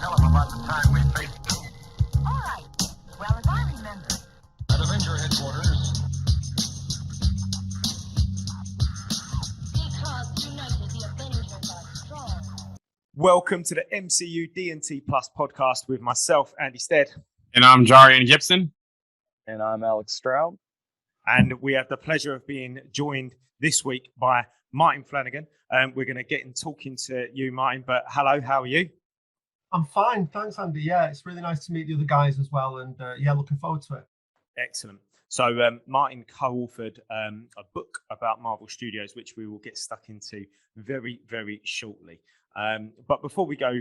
Tell him about the time we faced doom. All right. Well, as I remember. At Avenger headquarters. Because united, the Avengers are strong. Welcome to the MCU D&T Plus podcast with myself, Andy Stead. And I'm Jarian Gibson. And I'm Alex Stroud. And we have the pleasure of being joined this week by Martin Flanagan. We're going to get in talking to you, Martin, but hello, how are you? I'm fine, thanks, Andy. Yeah, it's really nice to meet the other guys as well, and looking forward to it. Excellent. So Martin co-authored a book about Marvel Studios, which we will get stuck into very, very shortly. But before we go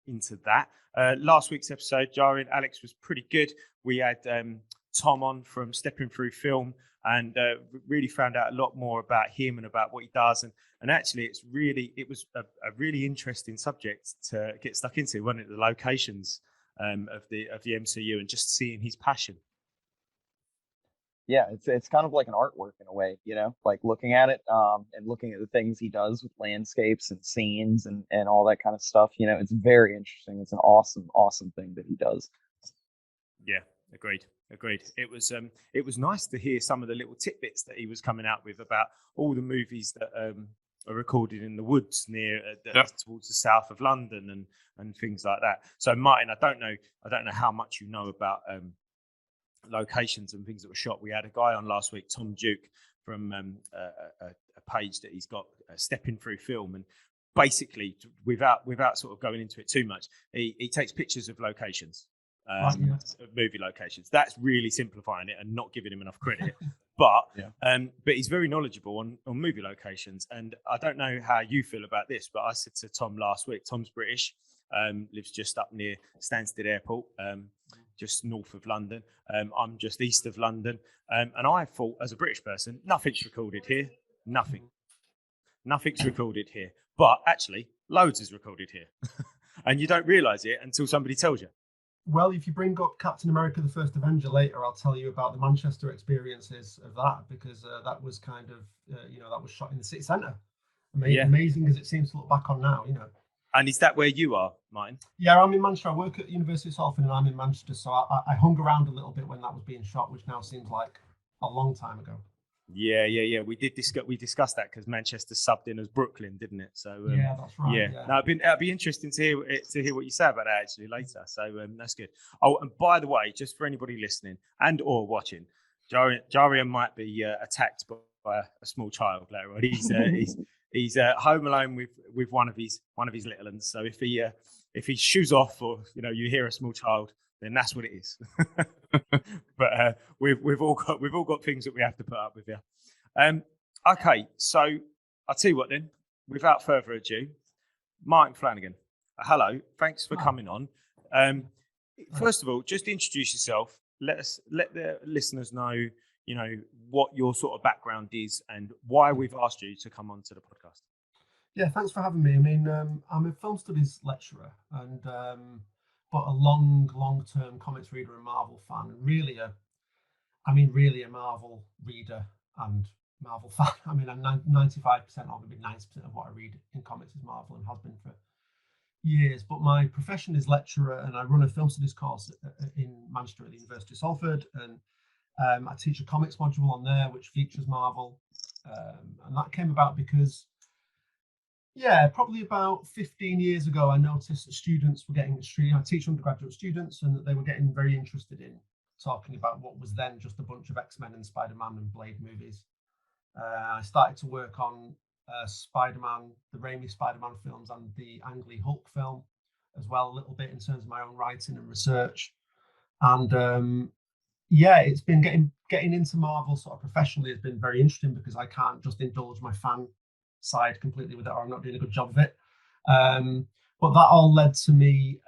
into that, last week's episode, Jarian and Alex was pretty good. We had Tom on from Stepping Through Film and really found out a lot more about him and about what he does. And actually, it was a really interesting subject to get stuck into, wasn't it? The locations of the MCU and just seeing his passion. Yeah, it's kind of like an artwork in a way, you know, like looking at it and looking at the things he does with landscapes and scenes and all that kind of stuff. You know, it's very interesting. It's an awesome thing that he does. Yeah, agreed. It was nice to hear some of the little tidbits that he was coming out with about all the movies that are recorded in the woods near towards the south of London and things like that. So, Martin, I don't know how much you know about locations and things that were shot. We had a guy on last week, Tom Duke, from a page that he's got, Stepping Through Film, and basically, without sort of going into it too much, he takes pictures of locations. Movie locations. That's really simplifying it and not giving him enough credit. But he's very knowledgeable on movie locations. And I don't know how you feel about this, but I said to Tom last week, Tom's British, lives just up near Stansted Airport, just north of London. I'm just east of London. And I thought, as a British person, nothing's recorded here. Nothing's recorded here. But actually, loads is recorded here. And you don't realise it until somebody tells you. Well, if you bring up Captain America, the First Avenger later, I'll tell you about the Manchester experiences of that, because that was kind of, that was shot in the city centre. Amazing as it seems to look back on now, you know. And is that where you are, Martin? Yeah, I'm in Manchester. I work at the University of Salford and I'm in Manchester. So I hung around a little bit when that was being shot, which now seems like a long time ago. Yeah. We discussed that because Manchester subbed in as Brooklyn, didn't it? So yeah, that's right. Yeah. Now it'd be interesting to hear what you say about that actually later. So that's good. Oh, and by the way, just for anybody listening and or watching, Jarian might be attacked by a small child later on. He's home alone with one of his little ones. So if he shoes off or you hear a small child, then that's what it is. But we've all got things that we have to put up with here. Okay, so I'll tell you what then. Without further ado, Martin Flanagan. Hello, thanks for coming on. First of all, just introduce yourself. Let the listeners know, what your sort of background is and why we've asked you to come on to the podcast. Yeah, thanks for having me. I mean, I'm a film studies lecturer and but a long-term comics reader and Marvel fan, and really a Marvel reader and Marvel fan. I mean, I'm 95% or maybe 90% of what I read in comics is Marvel and has been for years. But my profession is lecturer, and I run a film studies course in Manchester at the University of Salford, and I teach a comics module on there which features Marvel, and that came about because probably about 15 years ago, I noticed that students were getting I teach undergraduate students, and that they were getting very interested in talking about what was then just a bunch of X-Men and Spider-Man and Blade movies. I started to work on Spider-Man, the Raimi Spider-Man films, and the Ang Lee Hulk film as well, a little bit in terms of my own writing and research. And it's been getting into Marvel sort of professionally has been very interesting, because I can't just indulge my fan side completely with it, or I'm not doing a good job of it. But that all led to me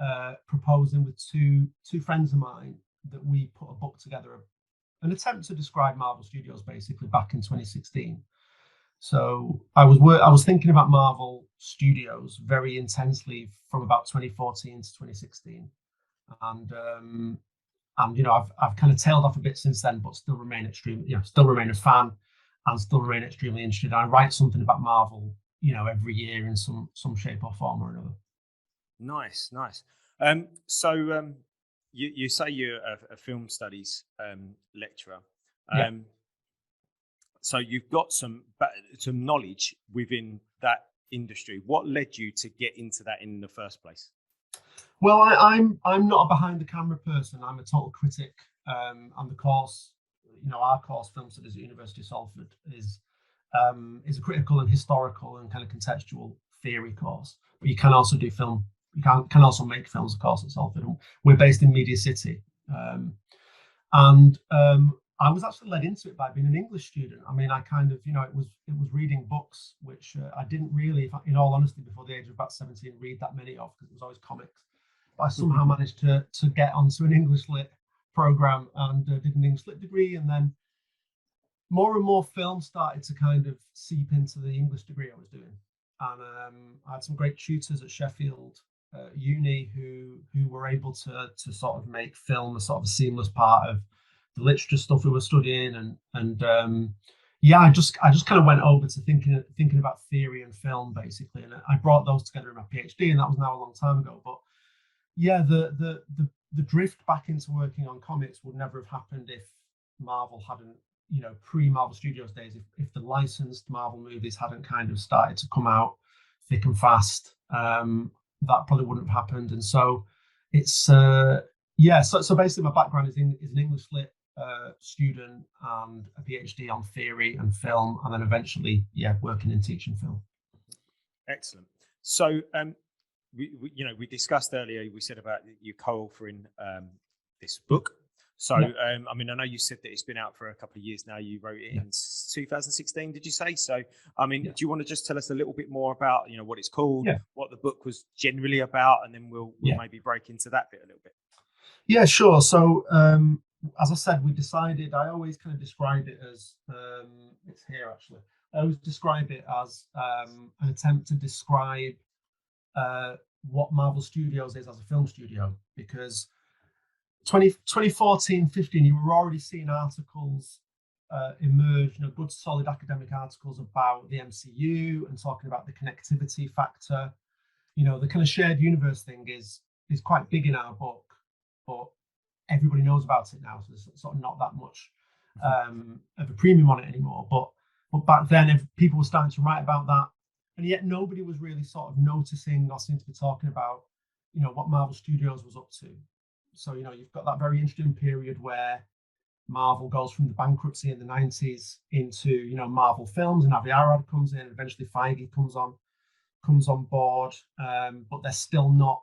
proposing with two friends of mine that we put a book together, an attempt to describe Marvel Studios, basically back in 2016. So I was thinking about Marvel Studios very intensely from about 2014 to 2016, and I've kind of tailed off a bit since then, but still remain a fan and still remain extremely interested. I write something about Marvel, every year in some shape or form or another. Nice. You say you're a film studies lecturer. Yeah. So you've got some knowledge within that industry. What led you to get into that in the first place? Well, I'm not a behind the camera person. I'm a total critic. And the course, our course, Film Studies at University of Salford, is a critical and historical and kind of contextual theory course. But you can also do film. You can also make films, of course, at Salford. We're based in Media City, and I was actually led into it by being an English student. I mean, I kind of, it was reading books, which I didn't really, in all honesty, before the age of about 17, read that many of, because it was always comics. But I somehow managed to get onto an English lit program and did an English lit degree, and then more and more film started to kind of seep into the English degree I was doing. And I had some great tutors at Sheffield Uni who were able to sort of make film a sort of a seamless part of the literature stuff we were studying, and I just kind of went over to thinking about theory and film basically, and I brought those together in my PhD, and that was now a long time ago. But yeah, the drift back into working on comics would never have happened if Marvel hadn't, pre-Marvel Studios days, if the licensed Marvel movies hadn't kind of started to come out thick and fast, that probably wouldn't have happened. And so it's so basically my background is an English lit student and a PhD on theory and film, and then eventually working in teaching film. Excellent. So we discussed earlier, we said about you co-authoring this book. So I mean, I know you said that it's been out for a couple of years now. You wrote it in 2016, did you say? So I mean, do you want to just tell us a little bit more about what it's called, what the book was generally about, and then we'll maybe break into that bit a little bit? Yeah, sure. So as I said, we decided, I always kind of describe it as, it's here actually, I always describe it as an attempt to describe what Marvel Studios is as a film studio, because 2014, 15, you were already seeing articles emerge, good solid academic articles about the MCU and talking about the connectivity factor. The kind of shared universe thing is quite big in our book, but everybody knows about it now, so there's sort of not that much of a premium on it anymore. But back then, if people were starting to write about that, and yet nobody was really sort of noticing or seemed to be talking about, what Marvel Studios was up to. So, you've got that very interesting period where Marvel goes from the bankruptcy in the 90s into, Marvel Films, and Avi Arad comes in, and eventually Feige comes on board, but they're still not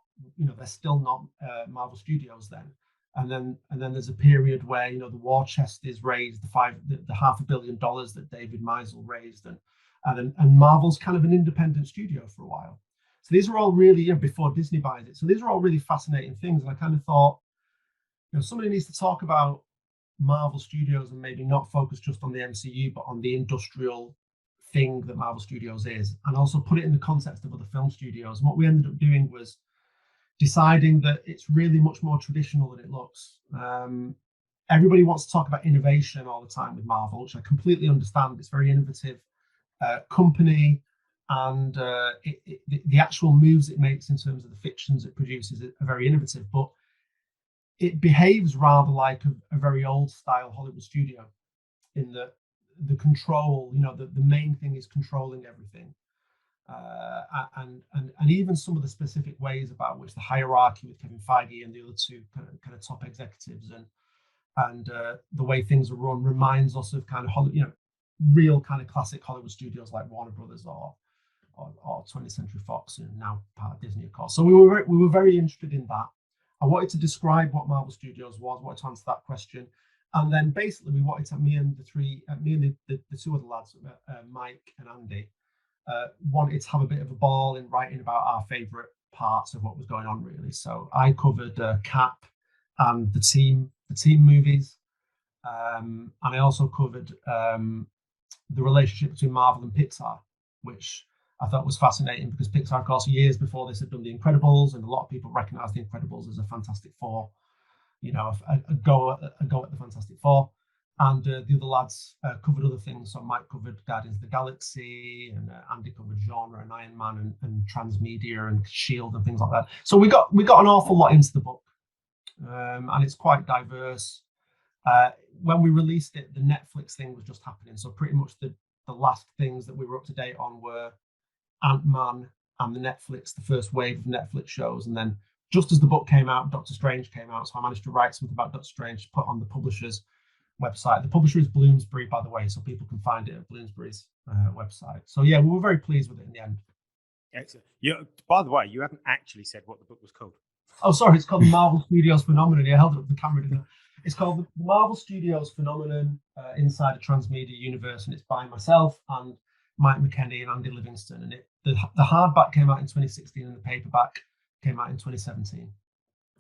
Marvel Studios then. And then there's a period where the war chest is raised, the $500 million that David Meisel raised, and Marvel's kind of an independent studio for a while. So these are all really, before Disney buys it. So these are all really fascinating things. And I kind of thought, somebody needs to talk about Marvel Studios and maybe not focus just on the MCU, but on the industrial thing that Marvel Studios is, and also put it in the context of other film studios. And what we ended up doing was deciding that it's really much more traditional than it looks. Everybody wants to talk about innovation all the time with Marvel, which I completely understand. It's a very innovative company, and the actual moves it makes in terms of the fictions it produces are very innovative, but it behaves rather like a very old style Hollywood studio, in that the control, the main thing is controlling everything. And even some of the specific ways about which the hierarchy with Kevin Feige and the other two kind of top executives and the way things are run reminds us of kind of Hollywood, real kind of classic Hollywood studios like Warner Brothers or 20th Century Fox, and now part of Disney, of course. So we were very interested in that. I wanted to describe what Marvel Studios was, wanted to answer that question, and then basically we wanted to, me and the two other lads, Mike and Andy, wanted to have a bit of a ball in writing about our favourite parts of what was going on, really. So I covered Cap and the team movies, and I also covered the relationship between Marvel and Pixar, which I thought was fascinating, because Pixar, of course, years before this had done The Incredibles, and a lot of people recognise The Incredibles as a Fantastic Four, a go at the Fantastic Four. And the other lads covered other things. So Mike covered Guardians of the Galaxy, and Andy covered genre and Iron Man and transmedia and Shield and things like that. So we got an awful lot into the book, and it's quite diverse. When we released it, the Netflix thing was just happening. So pretty much the last things that we were up to date on were Ant-Man and the first wave of Netflix shows. And then just as the book came out, Doctor Strange came out. So I managed to write something about Doctor Strange to put on the publisher's website. The publisher is Bloomsbury, by the way, so people can find it at Bloomsbury's website. So yeah, we were very pleased with it in the end. Excellent. By the way, you haven't actually said what the book was called. Oh, sorry, it's called the Marvel Studios Phenomenon. I held it up the camera, didn't I? It's called the Marvel Studios Phenomenon Inside a Transmedia Universe, and it's by myself and Mike McKenney and Andy Livingston. And the hardback came out in 2016 and the paperback came out in 2017.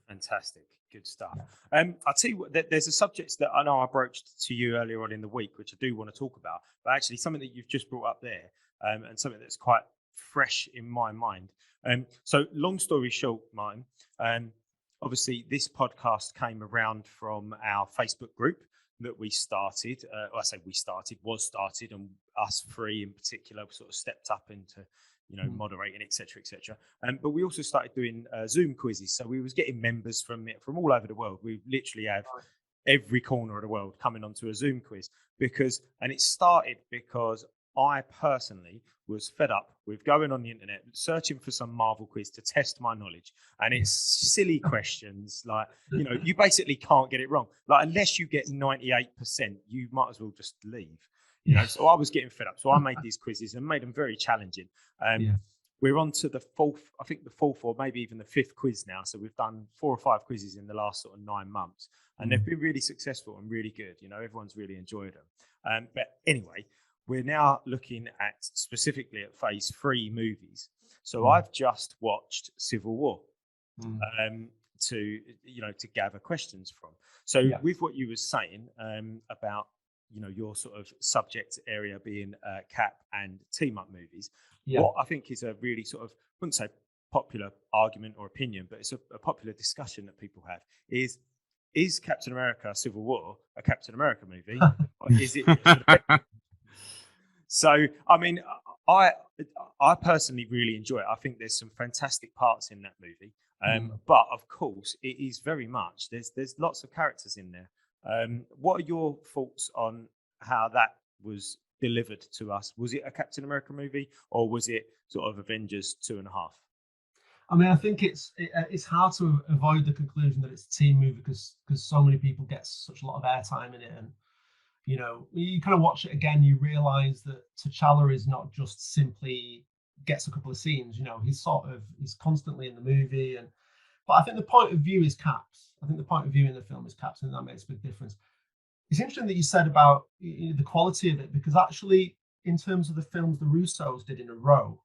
Fantastic. Good stuff. Yeah. I'll tell you what, there's a subject that I know I broached to you earlier on in the week, which I do want to talk about, but actually something that you've just brought up there, and something that's quite fresh in my mind. So long story short, Martin, obviously this podcast came around from our Facebook group that we started. Was started, and us three in particular sort of stepped up into moderating, etc., etc. But we also started doing Zoom quizzes. So we was getting members from all over the world. We literally have every corner of the world coming onto a Zoom quiz and it started because I personally was fed up with going on the internet, searching for some Marvel quiz to test my knowledge. And it's silly questions. Like, you basically can't get it wrong. Like, unless you get 98%, you might as well just leave. So I was getting fed up. So I made these quizzes and made them very challenging. We're on to the fourth or maybe even the fifth quiz now. So we've done 4 or 5 quizzes in the last sort of 9 months, and they've been really successful and really good. Everyone's really enjoyed them. But anyway, we're now looking at specifically at phase 3 movies. So I've just watched Civil War to gather questions from. So with what you were saying about your sort of subject area being Cap and team-up movies. What I think is a really sort of, I wouldn't say popular argument or opinion, but it's a popular discussion that people have is Captain America Civil War a Captain America movie? Or is it? So, I mean, I personally really enjoy it. I think there's some fantastic parts in that movie. But of course, it is very much, there's lots of characters in there. What are your thoughts on how that was delivered to us? Was it a Captain America movie, or was it sort of Avengers 2.5? I mean, I think it's hard to avoid the conclusion that it's a team movie because so many people get such a lot of airtime in it, and you kind of watch it again, you realise that T'Challa is not just simply gets a couple of scenes. He's constantly in the movie, but I think the point of view is Cap's. I think the point of view in the film is Cap's, and that makes a big difference. It's interesting that you said about the quality of it, because actually, in terms of the films the Russos did in a row,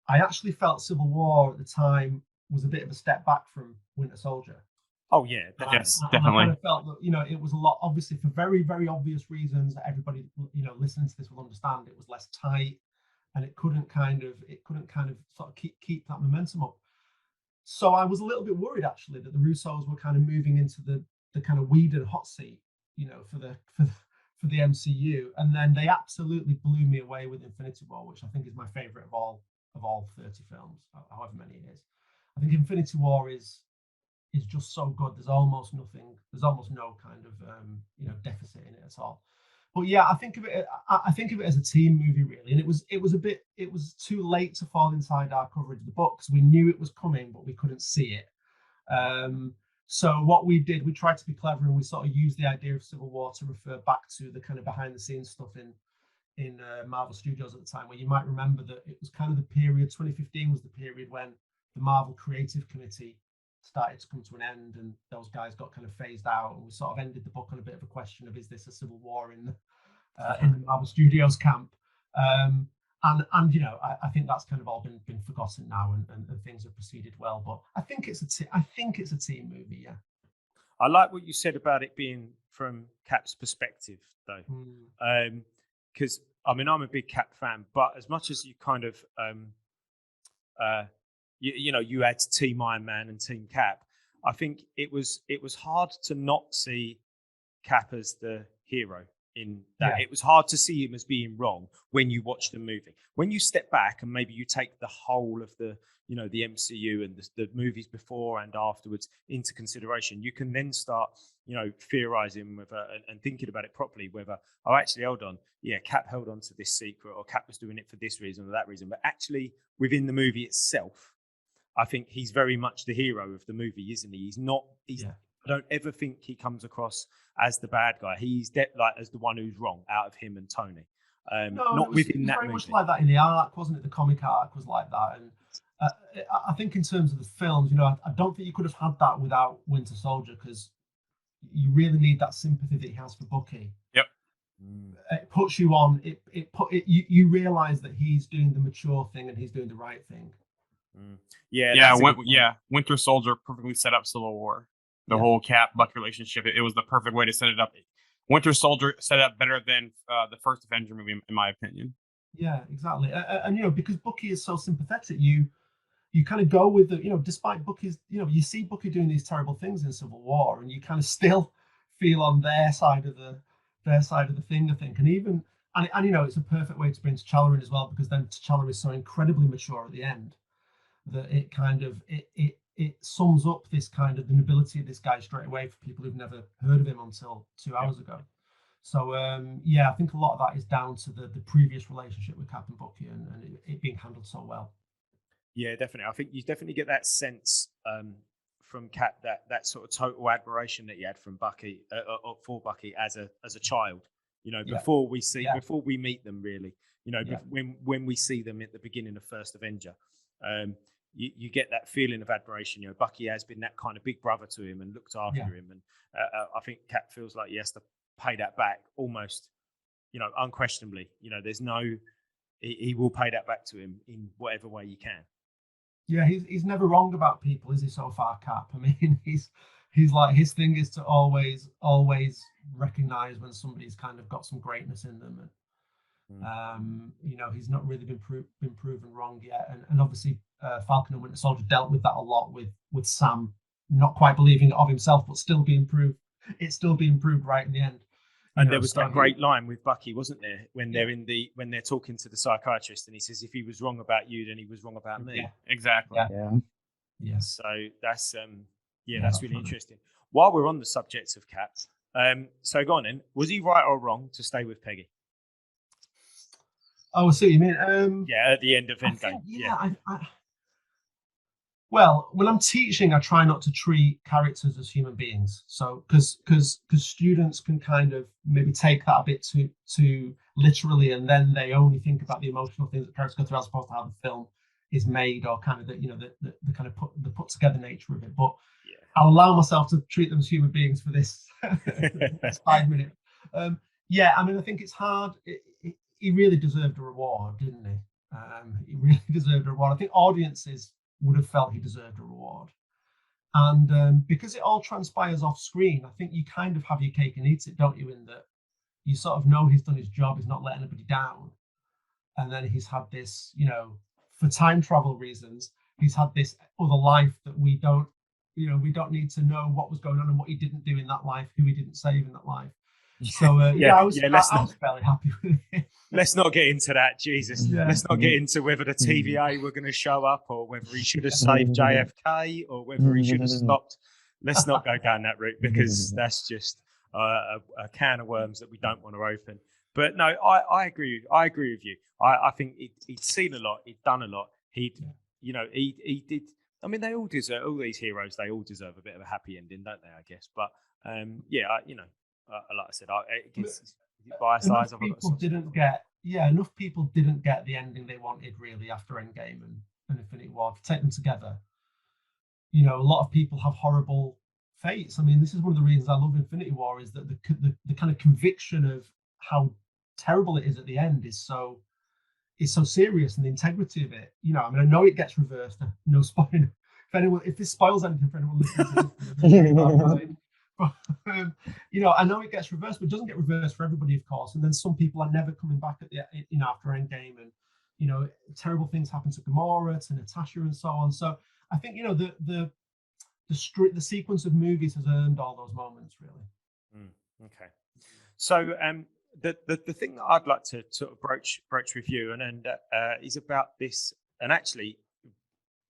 I actually felt Civil War at the time was a bit of a step back from Winter Soldier. Oh yeah, yes, and definitely. I kind of felt that it was a lot, obviously for very, very obvious reasons that everybody listening to this will understand. It was less tight, and it couldn't kind of sort of keep that momentum up. So I was a little bit worried actually that the Russos were kind of moving into the kind of Whedon hot seat, for the MCU, and then they absolutely blew me away with Infinity War, which I think is my favorite of all 30 films, however many it is. I think Infinity War is just so good. There's almost no kind of deficit in it at all. But yeah, I think of it as a team movie really, and it was too late to fall inside our coverage of the book because we knew it was coming, but we couldn't see it. So what we did, we tried to be clever, and we sort of used the idea of Civil War to refer back to the kind of behind the scenes stuff in Marvel Studios at the time, where you might remember that it was kind of the period, 2015 was the period when the Marvel Creative Committee started to come to an end, and those guys got kind of phased out, and we sort of ended the book on a bit of a question of, is this a civil war in the Marvel Studios camp? And I think that's kind of all been forgotten now, and things have proceeded well. But I think it's a team movie. Yeah. I like what you said about it being from Cap's perspective, though, because I mean I'm a big Cap fan, but as much as you kind of you had Team Iron Man and Team Cap, I think it was hard to not see Cap as the hero in that. It was hard to see him as being wrong when you watch the movie. When you step back and maybe you take the whole of the, you know, the MCU and the movies before and afterwards into consideration, you can then start, you know, theorizing with and thinking about it properly, whether, oh, actually, hold on, yeah, Cap held on to this secret, or Cap was doing it for this reason or that reason. But actually, within the movie itself, I think he's very much the hero of the movie, isn't he? He's not. I don't ever think he comes across as the bad guy. He's like as the one who's wrong out of him and Tony. Not within that very movie. much like that in the arc, wasn't it? The comic arc was like that, and I think in terms of the films, you know, I don't think you could have had that without Winter Soldier, because you really need that sympathy that he has for Bucky. Yep. It puts you on. You realize that he's doing the mature thing and he's doing the right thing. Yeah. Winter Soldier perfectly set up Civil War. The whole Cap Buck relationship. It was the perfect way to set it up. Winter Soldier set up better than the first Avenger movie, in my opinion. Yeah, exactly. And you know, because Bucky is so sympathetic, you kind of go with the, you know, despite Bucky's, you know, you see Bucky doing these terrible things in Civil War, and you kind of still feel on their side of the thing, I think. And even and you know, it's a perfect way to bring T'Challa in as well, because then T'Challa is so incredibly mature at the end that it kind of it sums up this kind of the nobility of this guy straight away for people who've never heard of him until 2 hours ago. So I think a lot of that is down to the previous relationship with Cap and Bucky and it being handled so well. Yeah, definitely. I think you definitely get that sense from Cap, that sort of total admiration that he had from Bucky for Bucky as a child. You know, before we meet them, really. You know, when we see them at the beginning of First Avenger. You get that feeling of admiration. You know, Bucky has been that kind of big brother to him and looked after him, and I think Cap feels like he has to pay that back almost, you know, unquestionably. You know, he will pay that back to him in whatever way he can. Yeah, he's never wrong about people, is he? So far, Cap. I mean, he's like, his thing is to always recognize when somebody's kind of got some greatness in them, and you know, he's not really been proven wrong yet, and obviously Falcon and Winter Soldier dealt with that a lot with Sam not quite believing it of himself, but still being proved. It's still being proved right in the end. And there was that great line with Bucky, wasn't there, when when they're talking to the psychiatrist, and he says, "If he was wrong about you, then he was wrong about me." Yeah, exactly. Yeah. So that's that's really interesting. While we're on the subject of Cap, so go on then. Was he right or wrong to stay with Peggy? Oh, I see what you mean. At the end of Endgame. Well, when I'm teaching, I try not to treat characters as human beings. So, because students can kind of maybe take that a bit too literally, and then they only think about the emotional things that characters go through, as opposed to how the film is made, or kind of the kind of put together nature of it. But I'll allow myself to treat them as human beings for this 5 minutes. I mean, I think it's hard. He really deserved a reward, didn't he? He really deserved a reward. I think audiences would have felt he deserved a reward. And because it all transpires off screen, I think you kind of have your cake and eat it, don't you? In that you sort of know he's done his job, he's not let anybody down. And then he's had this, you know, for time travel reasons, he's had this other life that we don't need to know what was going on and what he didn't do in that life, who he didn't save in that life. So I was fairly happy with it. Let's not get into that, Jesus. Let's not get into whether the TVA were going to show up, or whether he should have saved JFK, or whether he should have stopped. Let's not go down that route, because that's just a can of worms that we don't want to open. But no, I agree. I agree with you. I think he'd seen a lot. He'd done a lot. He did. I mean, they all deserve, all these heroes. They all deserve a bit of a happy ending, don't they? I guess. But like I said, I guess biased eyes. Enough people didn't get the ending they wanted really after Endgame and Infinity War. To take them together, you know, a lot of people have horrible fates. I mean, this is one of the reasons I love Infinity War, is that the kind of conviction of how terrible it is at the end is so serious, and the integrity of it. You know, I mean, I know it gets reversed. No spoiling. If this spoils anything for anyone listening, you know, I know it gets reversed, but it doesn't get reversed for everybody, of course. And then some people are never coming back at after Endgame, and you know, terrible things happen to Gamora, to Natasha, and so on. So I think, you know, the sequence of movies has earned all those moments, really. Okay. So the thing that I'd like to sort of broach with you and is about this, and actually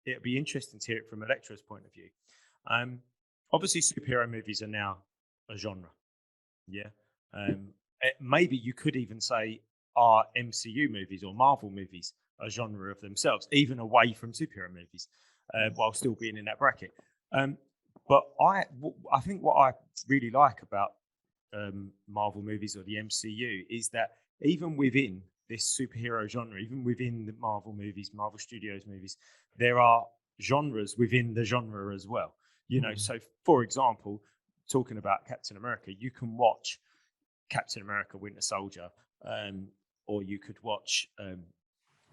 it'd be interesting to hear it from a lecturer's point of view. Obviously, superhero movies are now a genre. Yeah. Maybe you could even say are MCU movies or Marvel movies a genre of themselves, even away from superhero movies, while still being in that bracket. But I think what I really like about Marvel movies or the MCU is that even within this superhero genre, even within the Marvel movies, Marvel Studios movies, there are genres within the genre as well. You know, so for example, talking about Captain America, you can watch Captain America Winter Soldier, or you could watch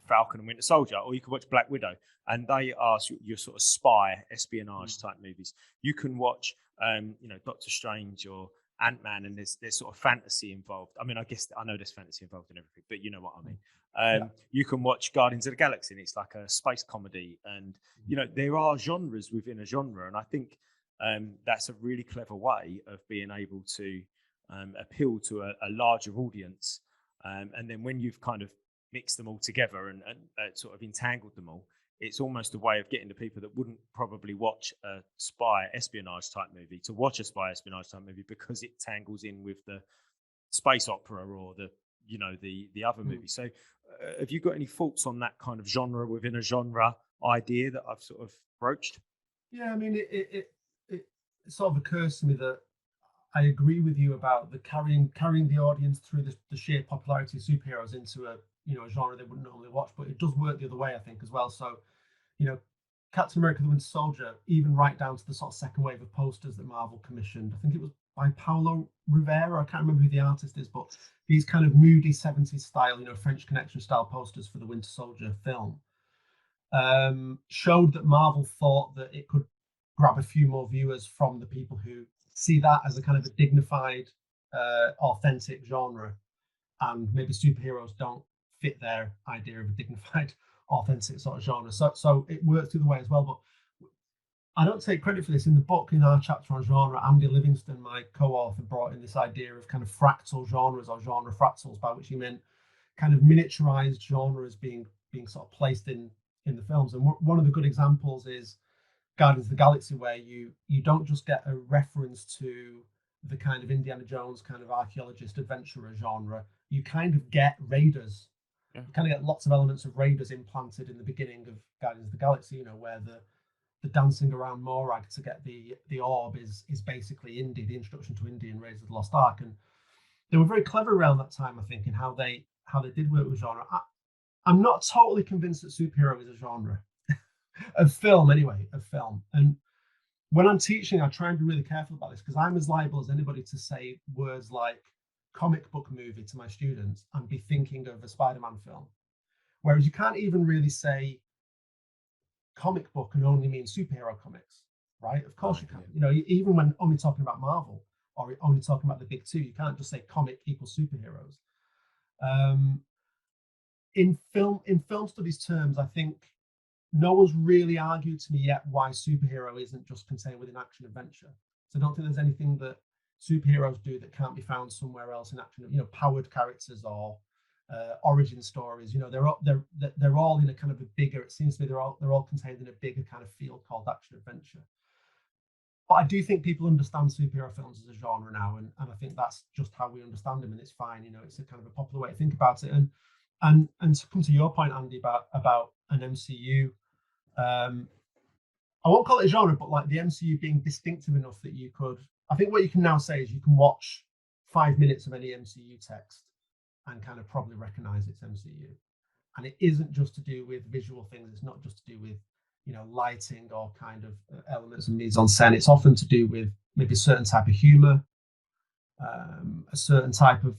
Falcon and Winter Soldier, or you could watch Black Widow, and they are your sort of spy espionage type movies. You can watch Doctor Strange or Ant-Man, and there's sort of fantasy involved. I mean, I know there's fantasy involved in everything, but you know what I mean. You can watch Guardians of the Galaxy, and it's like a space comedy, and there are genres within a genre, and I think that's a really clever way of being able to appeal to a larger audience. And then when you've kind of mixed them all together and sort of entangled them all, it's almost a way of getting the people that wouldn't probably watch a spy espionage type movie to watch a spy espionage type movie, because it tangles in with the space opera or the other movie. So have you got any thoughts on that kind of genre within a genre idea that I've sort of broached? Yeah, I mean, it sort of occurs to me that I agree with you about the carrying the audience through the sheer popularity of superheroes into a genre they wouldn't normally watch, but it does work the other way, I think, as well. So, Captain America: The Winter Soldier, even right down to the sort of second wave of posters that Marvel commissioned. I think it was by Paulo Rivera. I can't remember who the artist is, but these kind of moody 70s style, French Connection style posters for the Winter Soldier film showed that Marvel thought that it could grab a few more viewers from the people who see that as a kind of a dignified, authentic genre, and maybe superheroes don't fit their idea of a dignified, authentic sort of genre. So it works the other way as well. But I don't take credit for this. In the book, in our chapter on genre, Andy Livingston, my co-author, brought in this idea of kind of fractal genres, or genre fractals, by which he meant kind of miniaturized genres being sort of placed in the films. And one of the good examples is Guardians of the Galaxy, where you don't just get a reference to the kind of Indiana Jones kind of archaeologist adventurer genre. You kind of get raiders. You kind of get lots of elements of raiders implanted in the beginning of Guardians of the Galaxy, where the dancing around Morag to get the orb is basically Indy, the introduction to Indy and Raiders of the Lost Ark. And they were very clever around that time, I think, in how they did work with genre. I'm not totally convinced that superhero is a genre. Of film, anyway, of film. And when I'm teaching, I try and be really careful about this, because I'm as liable as anybody to say words like comic book movie to my students and be thinking of a Spider-Man film. Whereas you can't even really say comic book and only mean superhero comics, right? Of course you can. Even when only talking about Marvel or only talking about the big two, you can't just say comic equals superheroes. In film studies terms, I think no one's really argued to me yet why superhero isn't just contained within action adventure. So I don't think there's anything that superheroes do that can't be found somewhere else in action. Powered characters or origin stories. They're all in a kind of a bigger. It seems to me they're all contained in a bigger kind of field called action adventure. But I do think people understand superhero films as a genre now, and I think that's just how we understand them, and it's fine. It's a kind of a popular way to think about it. And to come to your point, Andy, about an MCU. I won't call it a genre, but like the MCU being distinctive enough that you could. I think what you can now say is you can watch 5 minutes of any MCU text and kind of probably recognize it's MCU. And it isn't just to do with visual things. It's not just to do with lighting or kind of elements of mise en scène. It's often to do with maybe a certain type of humor, a certain type of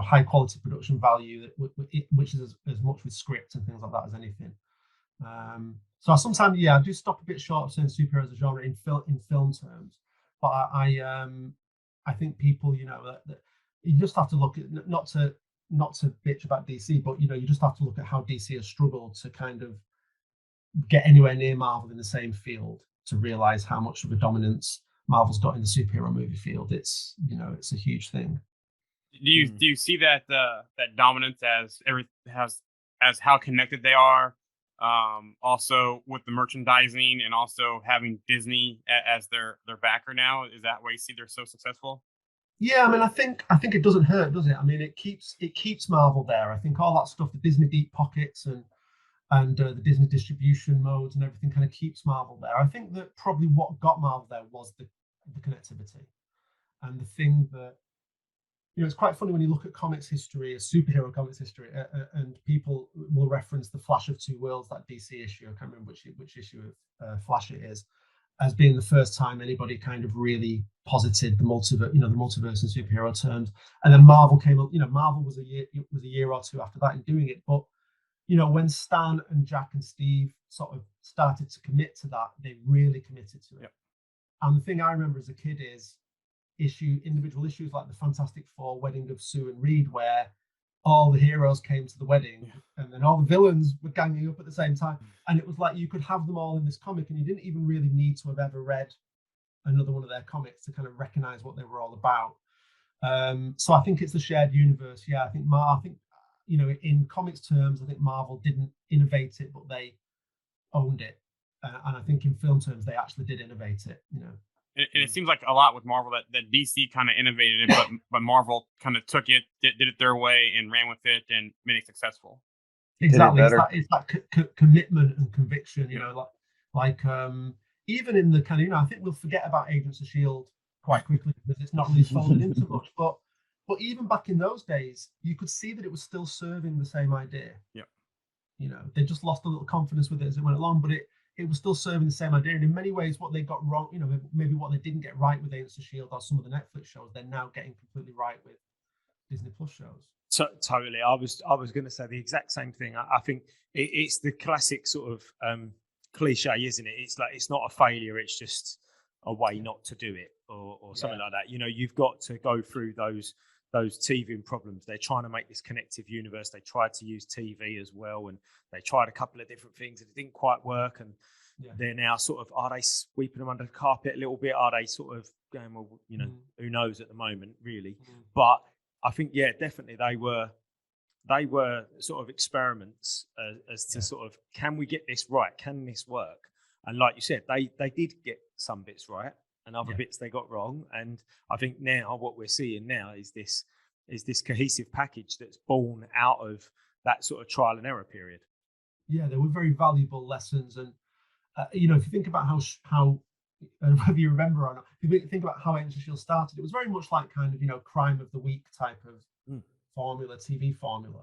high quality production value, which is as much with script and things like that as anything. So sometimes, I do stop a bit short of saying superhero as a genre in film terms, but I think people, that you just have to look at not to bitch about DC, but you just have to look at how DC has struggled to kind of get anywhere near Marvel in the same field to realize how much of a dominance Marvel's got in the superhero movie field. It's it's a huge thing. Do you see that that dominance as how connected they are? Also with the merchandising and also having Disney as their backer now. Is that why you see they're so successful? Yeah, I mean, I think it doesn't hurt, does it? I mean, it keeps Marvel there. I think all that stuff, the Disney deep pockets and the Disney distribution modes and everything, kind of keeps Marvel there. I think that probably what got Marvel there was the connectivity, and the thing that it's quite funny when you look at comics history, superhero comics history, and people will reference the Flash of Two Worlds, that DC issue. I can't remember which issue of Flash it is, as being the first time anybody kind of really posited the multiverse, the multiverse in superhero terms. And then Marvel came up. Marvel was a year or two after that in doing it. But when Stan and Jack and Steve sort of started to commit to that, they really committed to it. Yep. And the thing I remember as a kid is individual issues like the Fantastic Four wedding of Sue and Reed, where all the heroes came to the wedding and then all the villains were ganging up at the same time, and it was like you could have them all in this comic and you didn't even really need to have ever read another one of their comics to kind of recognize what they were all about. So I think it's the shared universe. I think in comics terms, I think Marvel didn't innovate it, but they owned it, and I think in film terms they actually did innovate it. And it seems like a lot with Marvel that DC kind of innovated it, but Marvel kind of took it, did it their way, and ran with it and made it successful. Exactly, it's that commitment and conviction. Even in the kind of I think we'll forget about Agents of S.H.I.E.L.D. quite quickly because it's not really folded into much. But even back in those days, you could see that it was still serving the same idea. Yeah. They just lost a little confidence with it as it went along, but it was still serving the same idea. And in many ways, what they got wrong, maybe what they didn't get right with Agents of S.H.I.E.L.D. or some of the Netflix shows, they're now getting completely right with Disney Plus shows. Totally. I was going to say the exact same thing. I think it's the classic sort of cliche, isn't it? It's like it's not a failure. It's just a way not to do it, or something like that. You've got to go through those teething problems. They're trying to make this connective universe. They tried to use TV as well, and they tried a couple of different things, and it didn't quite work. And they're now sort of, are they sweeping them under the carpet a little bit? Are they sort of going, well, who knows at the moment, really? But I think, definitely they were sort of experiments as to sort of, can we get this right? Can this work? And like you said, they did get some bits right, and other bits they got wrong. And I think now what we're seeing now is this cohesive package that's born out of that sort of trial and error period. Yeah, they were very valuable lessons. And if you think about how whether you remember or not, if you think about how Agents of S.H.I.E.L.D. started, it was very much like kind of crime of the week type of formula, TV formula,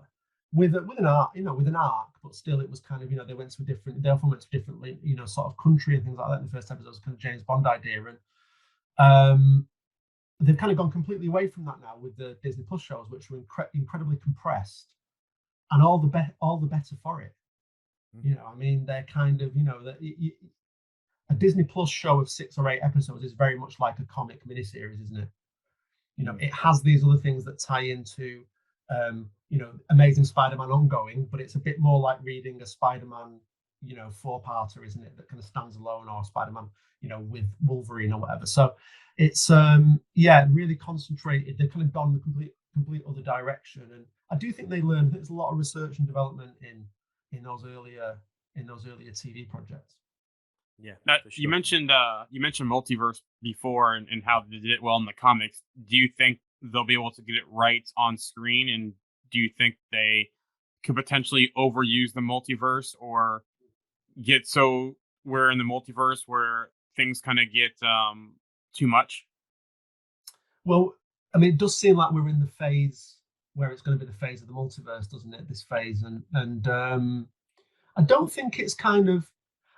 with an arc, but still it was kind of they often went to different sort of country and things like that. In the first episode, it was kind of James Bond idea, and they've kind of gone completely away from that now with the Disney Plus shows, which were incredibly compressed, and all the better for it. I mean, they're kind of a Disney Plus show of 6 or 8 episodes is very much like a comic miniseries, isn't it? It has these other things that tie into Amazing Spider-Man ongoing, but it's a bit more like reading a Spider-Man 4-parter, isn't it, that kind of stands alone, or Spider-Man with Wolverine or whatever. So it's really concentrated. They've kind of gone the complete other direction, and I do think they learned. There's a lot of research and development in those earlier TV projects. Yeah. Sure. You mentioned multiverse before and how they did it well in the comics. Do you think they'll be able to get it right on screen, and do you think they could potentially overuse the multiverse or get so we're in the multiverse where things kind of get too much? Well, I mean, it does seem like we're in the phase where it's going to be the phase of the multiverse, doesn't it? This phase, and I don't think it's kind of.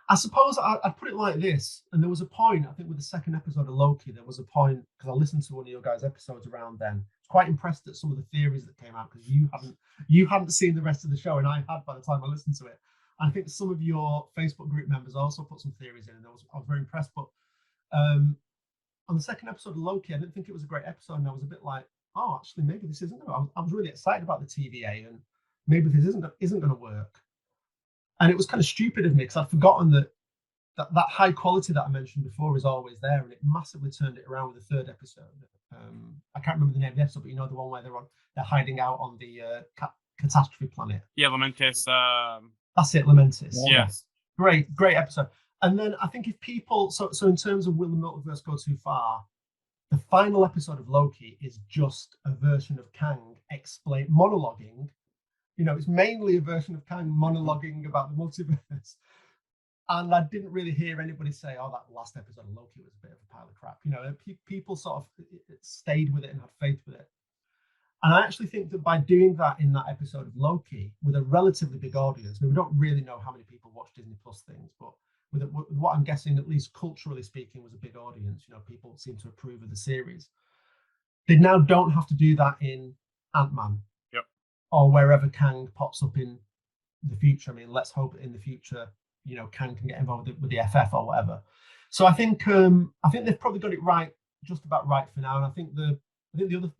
I suppose I'd put it like this, and there was a point, I think, with the second episode of Loki, there was a point, because I listened to one of your guys' episodes around then. I was quite impressed at some of the theories that came out, because you hadn't seen the rest of the show, and I had by the time I listened to it. I think some of your Facebook group members also put some theories in, and I was very impressed. But on the second episode of Loki, I didn't think it was a great episode, and I was a bit like, oh, actually, maybe this isn't going to. I was really excited about the TVA, and maybe this isn't going to work. And it was kind of stupid of me because I'd forgotten that that high quality that I mentioned before is always there, and it massively turned it around with the third episode. I can't remember the name of the episode, but you know the one where they're hiding out on the catastrophe planet. Yeah, Lamentis. That's it, Lamentis. Yes. Great episode. And then I think if people, so in terms of will the multiverse go too far, the final episode of Loki is just a version of Kang monologuing. You know, it's mainly a version of Kang monologuing about the multiverse. And I didn't really hear anybody say, "Oh, that last episode of Loki was a bit of a pile of crap." You know, people sort of stayed with it and had faith with it. And I actually think that by doing that in that episode of Loki with a relatively big audience, I mean, we don't really know how many people watch Disney Plus things, but with what I'm guessing, at least culturally speaking, was a big audience. You know, people seem to approve of the series. They now don't have to do that in Ant-Man, or wherever Kang pops up in the future. I mean, let's hope that in the future, you know, Kang can get involved with the FF or whatever. So I think they've probably got it right, just about right for now. And I think the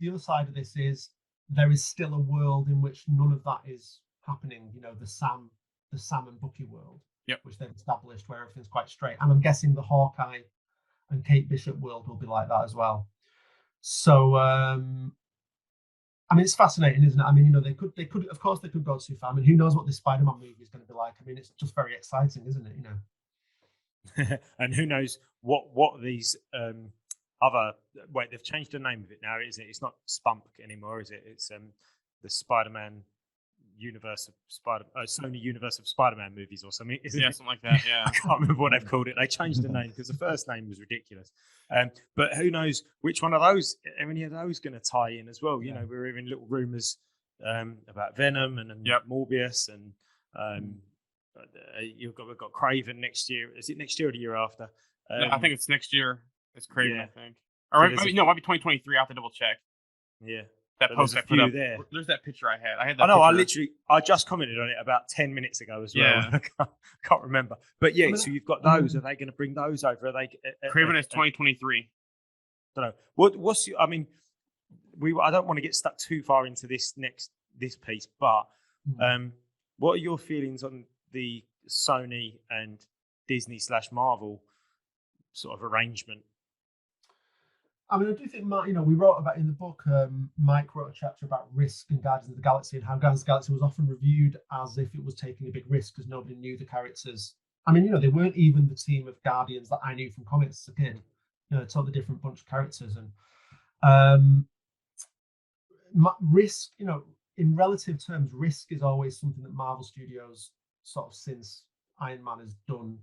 other side of this is there is still a world in which none of that is happening. You know, the Sam and Bucky world, which they've established, where everything's quite straight. And I'm guessing the Hawkeye and Kate Bishop world will be like that as well. So I mean, it's fascinating, isn't it? I mean, you know, they could, of course, they could go too far. I mean, who knows what this Spider-Man movie is going to be like? I mean, it's just very exciting, isn't it? You know, and who knows what these they've changed the name of it now, isn't it? It's not Spunk anymore, is it? It's the Spider-Man universe of Sony universe of Spider-Man movies or something. Something like that. Yeah, I can't remember what they've called it. They changed the name because the first name was ridiculous. But who knows which one of those, any of those, going to tie in as well? You know, we're hearing little rumors about Venom and Morbius, and we've got Craven next year. Is it next year or the year after? I think it's next year. It's Craven, I think. Or it might be 2023. I have to double check. Yeah. That post I put up there. There's that picture I had. That I just commented on it about 10 minutes ago as well. Yeah. I can't remember. But yeah, so you've got those. Are they going to bring those over? Are they? Craven is 2023. I don't know. I mean, I don't want to get stuck too far into this piece, but what are your feelings on the Sony and Disney / Marvel sort of arrangement? I mean, I do think, you know, we wrote about in the book, Mike wrote a chapter about risk in Guardians of the Galaxy and how Guardians of the Galaxy was often reviewed as if it was taking a big risk because nobody knew the characters. I mean, you know, they weren't even the team of Guardians that I knew from comics as a kid. You know, a totally different bunch of characters. And risk, you know, in relative terms, risk is always something that Marvel Studios sort of since Iron Man has done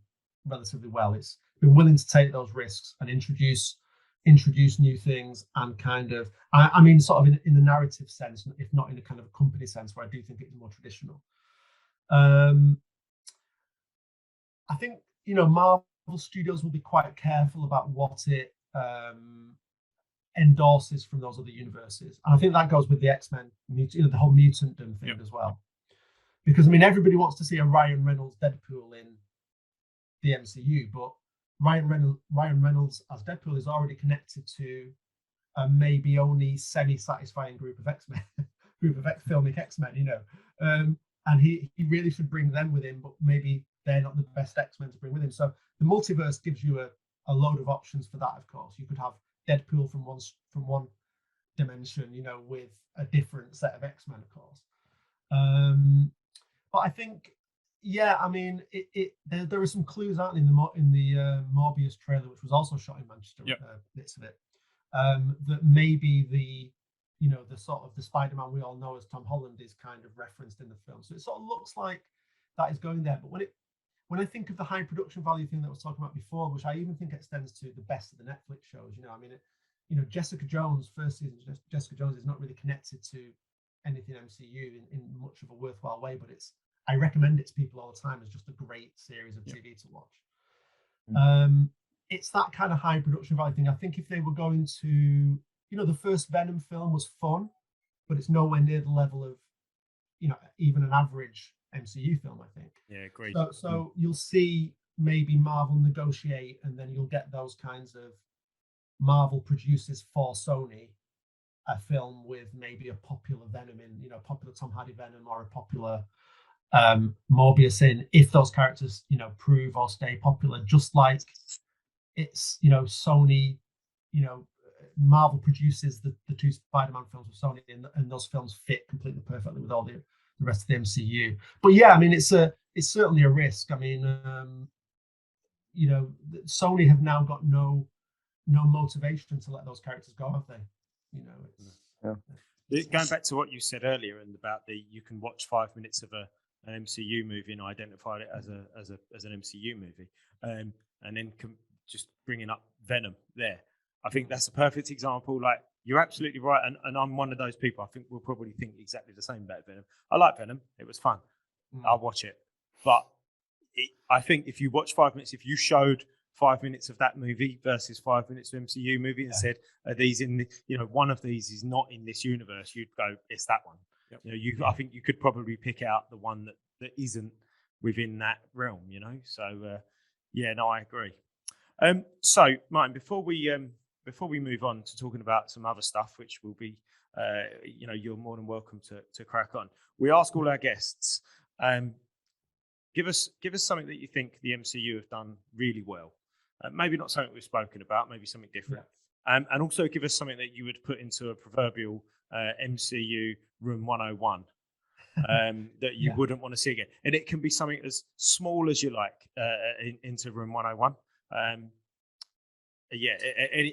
relatively well. It's been willing to take those risks and introduce new things and kind of, I mean, sort of in the narrative sense, if not in a kind of a company sense, where I do think it's more traditional. I think, you know, Marvel Studios will be quite careful about what it endorses from those other universes. And I think that goes with the X-Men, you know, the whole mutantdom thing as well. Because, I mean, everybody wants to see a Ryan Reynolds Deadpool in the MCU, but Ryan Reynolds as Deadpool is already connected to a maybe only semi-satisfying group of X-Men, filmic X-Men, you know. And he really should bring them with him, but maybe they're not the best X-Men to bring with him. So the multiverse gives you a load of options for that, of course. You could have Deadpool from one dimension, you know, with a different set of X-Men, of course. But I think, yeah, I mean, there are some clues out in the Morbius trailer, which was also shot in Manchester, bits of it, that maybe the sort of the Spider-Man we all know as Tom Holland is kind of referenced in the film. So it sort of looks like that is going there. But when I think of the high production value thing that I was talking about before, which I even think extends to the best of the Netflix shows, you know, I mean, Jessica Jones, first season, Jessica Jones is not really connected to anything MCU in much of a worthwhile way, but I recommend it to people all the time as just a great series of TV to watch. It's that kind of high production value thing. I think if they were going to, you know, the first Venom film was fun, but it's nowhere near the level of, you know, even an average MCU film, I think. Yeah, great. So you'll see maybe Marvel negotiate, and then you'll get those kinds of Marvel produces for Sony a film with maybe a popular Venom in, you know, popular Tom Hardy Venom or a popular Morbius in if those characters, prove or stay popular, just like it's, Sony, Marvel produces the two Spider-Man films with Sony, and those films fit completely perfectly with all the rest of the MCU. But yeah, I mean, it's certainly a risk. I mean, Sony have now got no motivation to let those characters go, have they? Going back to what you said earlier and about you can watch 5 minutes of an MCU movie and identify it as an MCU movie, and then just bringing up Venom there. I think that's a perfect example. Like, you're absolutely right, and I'm one of those people. I think we'll probably think exactly the same about Venom. I like Venom; it was fun. I'll watch it, but I think if you watch 5 minutes, if you showed 5 minutes of that movie versus 5 minutes of MCU movie and said, "Are these in the, one of these is not in this universe," you'd go, "It's that one." Yep. I think you could probably pick out the one that isn't within that realm. So I agree. So Martin, before we move on to talking about some other stuff, which will be, you're more than welcome to crack on. We ask all our guests, give us something that you think the MCU have done really well. Maybe not something we've spoken about, maybe something different. Yeah. And also give us something that you would put into a proverbial MCU room 101 that you wouldn't want to see again. And it can be something as small as you like into room 101.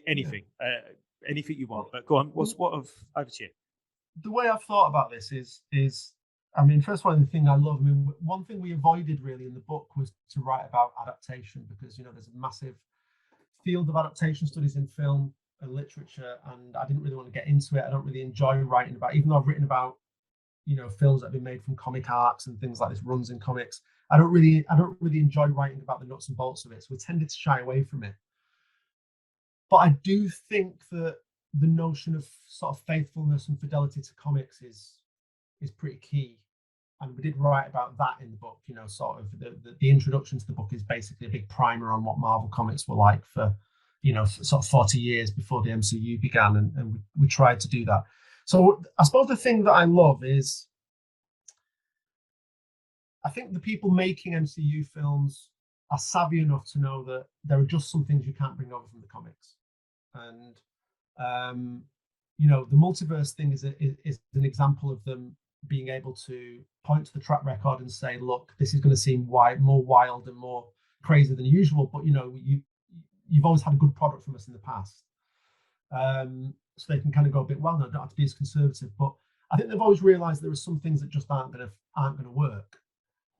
Anything. Anything you want. But go on, over to you. The way I've thought about this is I mean, first of all, the thing I love, one thing we avoided really in the book was to write about adaptation, because, there's a massive field of adaptation studies in film and literature, and I didn't really want to get into it. I don't really enjoy writing about, even though I've written about, films that have been made from comic arcs and things like this, runs in comics. I don't really enjoy writing about the nuts and bolts of it, so we tended to shy away from it. But I do think that the notion of sort of faithfulness and fidelity to comics is pretty key. And we did write about that in the book, sort of the introduction to the book is basically a big primer on what Marvel comics were like for, sort of 40 years before the MCU began. And we tried to do that. So I suppose the thing that I love is, I think the people making MCU films are savvy enough to know that there are just some things you can't bring over from the comics. And, the multiverse thing is an example of them being able to point to the track record and say, look, this is going to seem more wild and more crazy than usual, but you've always had a good product from us in the past. So they can kind of go a bit, well, no, don't have to be as conservative. But I think they've always realized there are some things that just aren't going to work.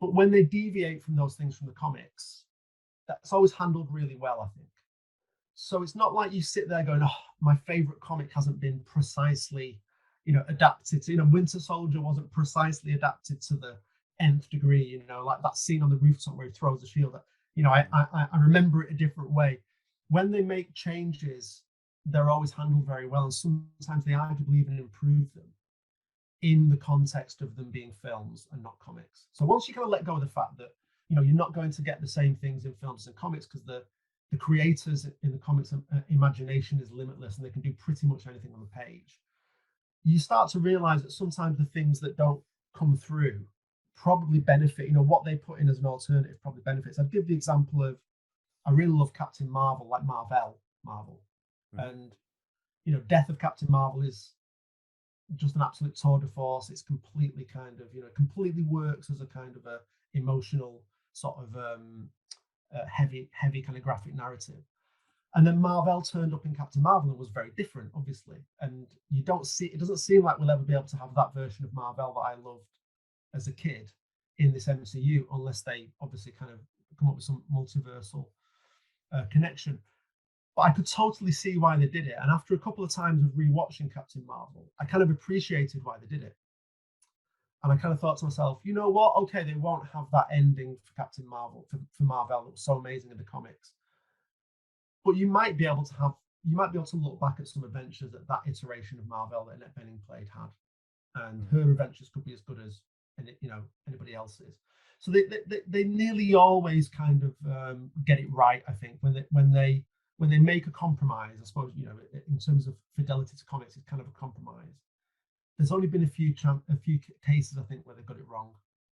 But when they deviate from those things from the comics, that's always handled really well, I think. So it's not like you sit there going, oh, my favorite comic hasn't been precisely adapted to, Winter Soldier wasn't precisely adapted to the nth degree, like that scene on the rooftop where he throws the shield. I remember it a different way. When they make changes, they're always handled very well, and sometimes they arguably even improve them in the context of them being films and not comics. So once you kind of let go of the fact that, you're not going to get the same things in films and comics, because the creators in the comics imagination is limitless and they can do pretty much anything on the page. You start to realize that sometimes the things that don't come through probably benefit, what they put in as an alternative probably benefits. I'd give the example of, I really love Captain Marvel, like Marvel. And, Death of Captain Marvel is just an absolute tour de force. It's completely kind of, completely works as a kind of a emotional sort of heavy kind of graphic narrative. And then Marvel turned up in Captain Marvel and was very different, obviously. And it doesn't seem like we'll ever be able to have that version of Marvel that I loved as a kid in this MCU, unless they obviously kind of come up with some multiversal connection. But I could totally see why they did it. And after a couple of times of rewatching Captain Marvel, I kind of appreciated why they did it. And I kind of thought to myself, you know what? Okay, they won't have that ending for Captain Marvel, for Marvel that was so amazing in the comics. But you might be able to look back at some adventures that iteration of Marvel that Annette Bening played had, and her adventures could be as good as anybody else's. So they nearly always kind of get it right. I think when they make a compromise, I suppose in terms of fidelity to comics, it's kind of a compromise. There's only been a few cases I think where they got it wrong,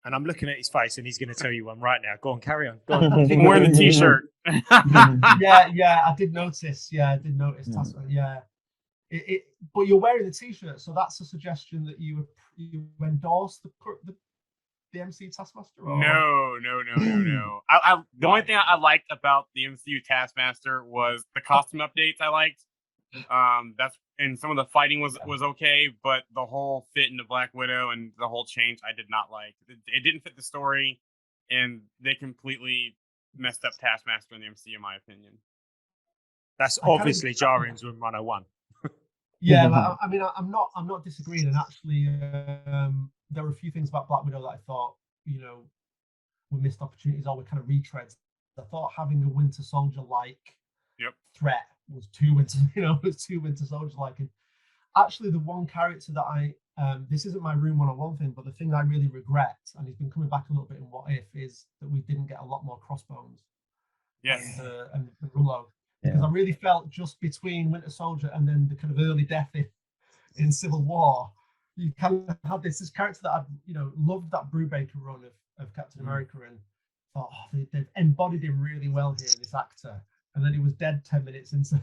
And I'm looking at his face, and he's going to tell you one right now. Go on, carry on. Go on. I'm wearing the T-shirt. Yeah, I did notice. Yeah, I did notice. Yeah, but you're wearing the T-shirt, so that's a suggestion that you endorse the MCU Taskmaster. Or? No. The only thing I liked about the MCU Taskmaster was the costume updates. I liked. And some of the fighting was okay, but the whole fit into Black Widow and the whole change I did not like. It didn't fit the story, and they completely messed up Taskmaster in the MCU, in my opinion. That's obviously Jarian's Room 101. Yeah, but, I mean, I'm not disagreeing, and actually, there were a few things about Black Widow that I thought, we missed opportunities or we kind of retreads. I thought having a Winter Soldier like threat was too Winter Soldier like. And actually, the one character that this isn't my Room 101 thing, but the thing that I really regret, and he's been coming back a little bit in What If, is that we didn't get a lot more Crossbones. Yes. And Rullo. Because I really felt just between Winter Soldier and then the kind of early death in Civil War, you kind of had this character that I'd loved that Brubaker run of Captain America, and thought they've embodied him really well here, this actor. And then he was dead 10 minutes into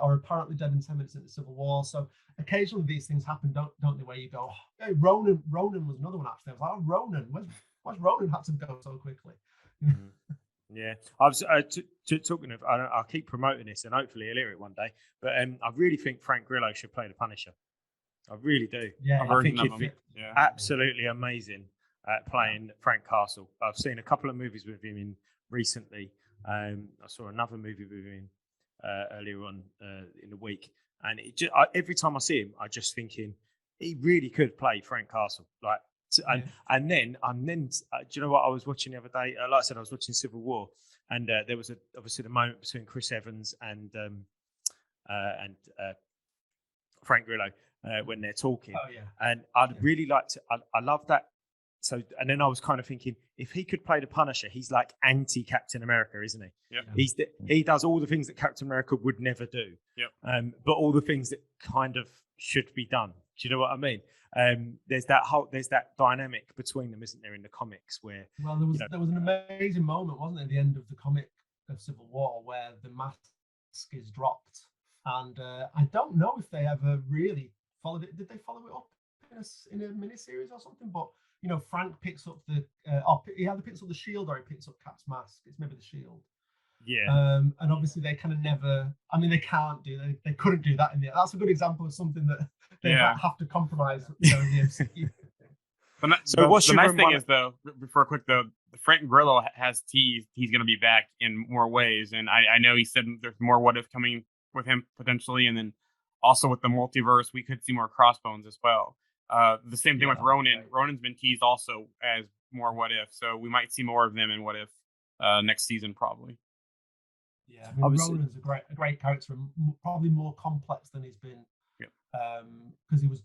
or apparently dead in 10 minutes into Civil War. So occasionally these things happen, don't they? Where you go, hey, Ronan was another one actually. I was like, oh, Ronan, why's Ronan had to go so quickly? Yeah, I was talking of. I'll keep promoting this, and hopefully he'll hear it one day. But I really think Frank Grillo should play the Punisher. I really do. Yeah, I think he'd be absolutely amazing at playing Frank Castle. I've seen a couple of movies with him in recently. I saw another movie with him earlier on in the week, and every time I see him, I just thinking he really could play Frank Castle. Like. And then, do you know what I was watching the other day? Like I said, I was watching Civil War, and there was obviously the moment between Chris Evans and Frank Grillo when they're talking. Oh yeah. And I'd really like to. I love that. So, and then I was kind of thinking, if he could play the Punisher, he's like anti-Captain America, isn't he? Yep. He does all the things that Captain America would never do. Yep. But all the things that kind of should be done. Do you know what I mean? There's that dynamic between them, isn't there, in the comics? Where there was an amazing moment, wasn't there, at the end of the comic of Civil War, where the mask is dropped, and I don't know if they ever really followed it. Did they follow it up in a miniseries or something? But Frank picks up he either picks up the shield or he picks up Cap's mask. It's maybe the shield. Yeah. And obviously they kind of never. I mean, they couldn't do that in the. That's a good example of something that they have to compromise. In the MCU. The nice thing is, though, before quick though, Frank Grillo has teased he's going to be back in more ways, and I know he said there's more What If coming with him potentially, and then also with the multiverse we could see more Crossbones as well. The same thing with Ronan. Right. Ronan's been teased also as more What If, so we might see more of them in What If next season probably. Yeah, I mean, Ronan's a great character, probably more complex than he's been. Because he was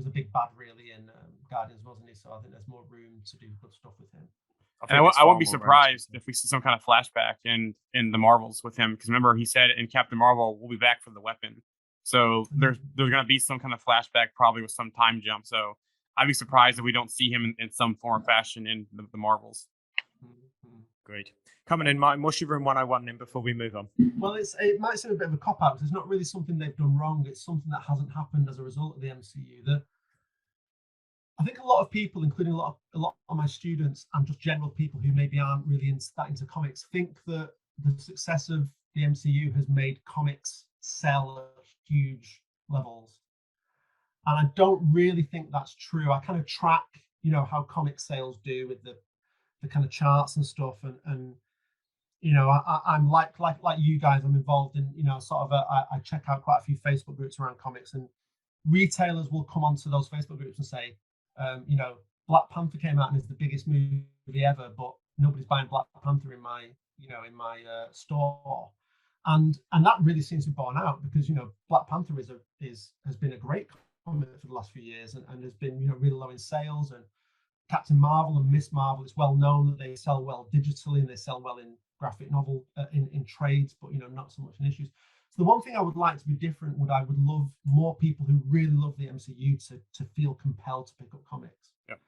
a big bad really in Guardians, wasn't he? So I think there's more room to do good stuff with him. I won't be surprised if we see some kind of flashback in the Marvels with him, because remember he said in Captain Marvel we'll be back for the weapon. So there's going to be some kind of flashback, probably with some time jump. So I'd be surprised if we don't see him in some form or fashion in the Marvels. Great. Coming in, Martin, what's your Room 101 then before we move on? Well, it might seem a bit of a cop-out because it's not really something they've done wrong. It's something that hasn't happened as a result of the MCU. That I think a lot of people, including a lot of my students and just general people who maybe aren't really into comics, think that the success of the MCU has made comics sell at huge levels. And I don't really think that's true. I kind of track, how comic sales do with the kind of charts and stuff, and I'm like you guys. I'm involved in I check out quite a few Facebook groups around comics, and retailers will come onto those Facebook groups and say, Black Panther came out and is the biggest movie ever, but nobody's buying Black Panther in my store, and that really seems to be borne out because Black Panther has been a great comic for the last few years and has been really low in sales. And Captain Marvel and Miss Marvel, it's well known that they sell well digitally and they sell well in graphic novel in trades, but not so much in issues. So the one thing I would like to be different I would love more people who really love the MCU to feel compelled to pick up comics. Yep.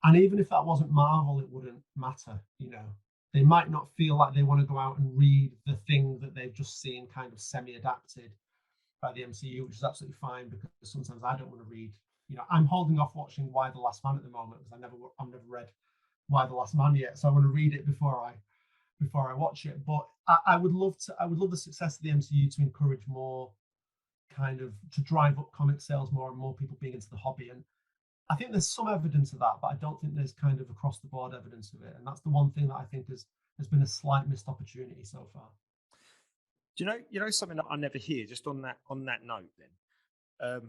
And even if that wasn't Marvel, it wouldn't matter. You know, they might not feel like they want to go out and read the thing that they've just seen kind of semi-adapted by the MCU, which is absolutely fine, because sometimes I don't want to read. You know, I'm holding off watching Why the Last Man at the moment because I've never read Why the Last Man yet, so I want to read it before I watch it. But I would love the success of the MCU to encourage more, kind of to drive up comic sales more and more people being into the hobby. And I think there's some evidence of that, but I don't think there's kind of across the board evidence of it. And that's the one thing that I think has been a slight missed opportunity so far. Do you know something that I never hear? Just on that note, then,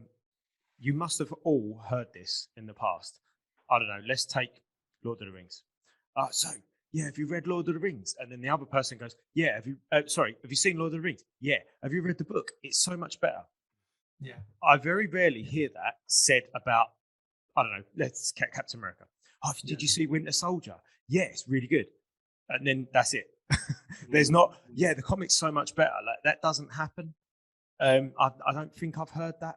you must have all heard this in the past. I don't know. Let's take Lord of the Rings. So yeah, have you read Lord of the Rings? And then the other person goes, yeah. Have you seen Lord of the Rings? Yeah. Have you read the book? It's so much better. Yeah. I very rarely hear that said about, I don't know, let's Captain America. Oh, did you see Winter Soldier? Yeah, it's really good. And then that's it. There's not, the comic's so much better. Like, that doesn't happen. I don't think I've heard that.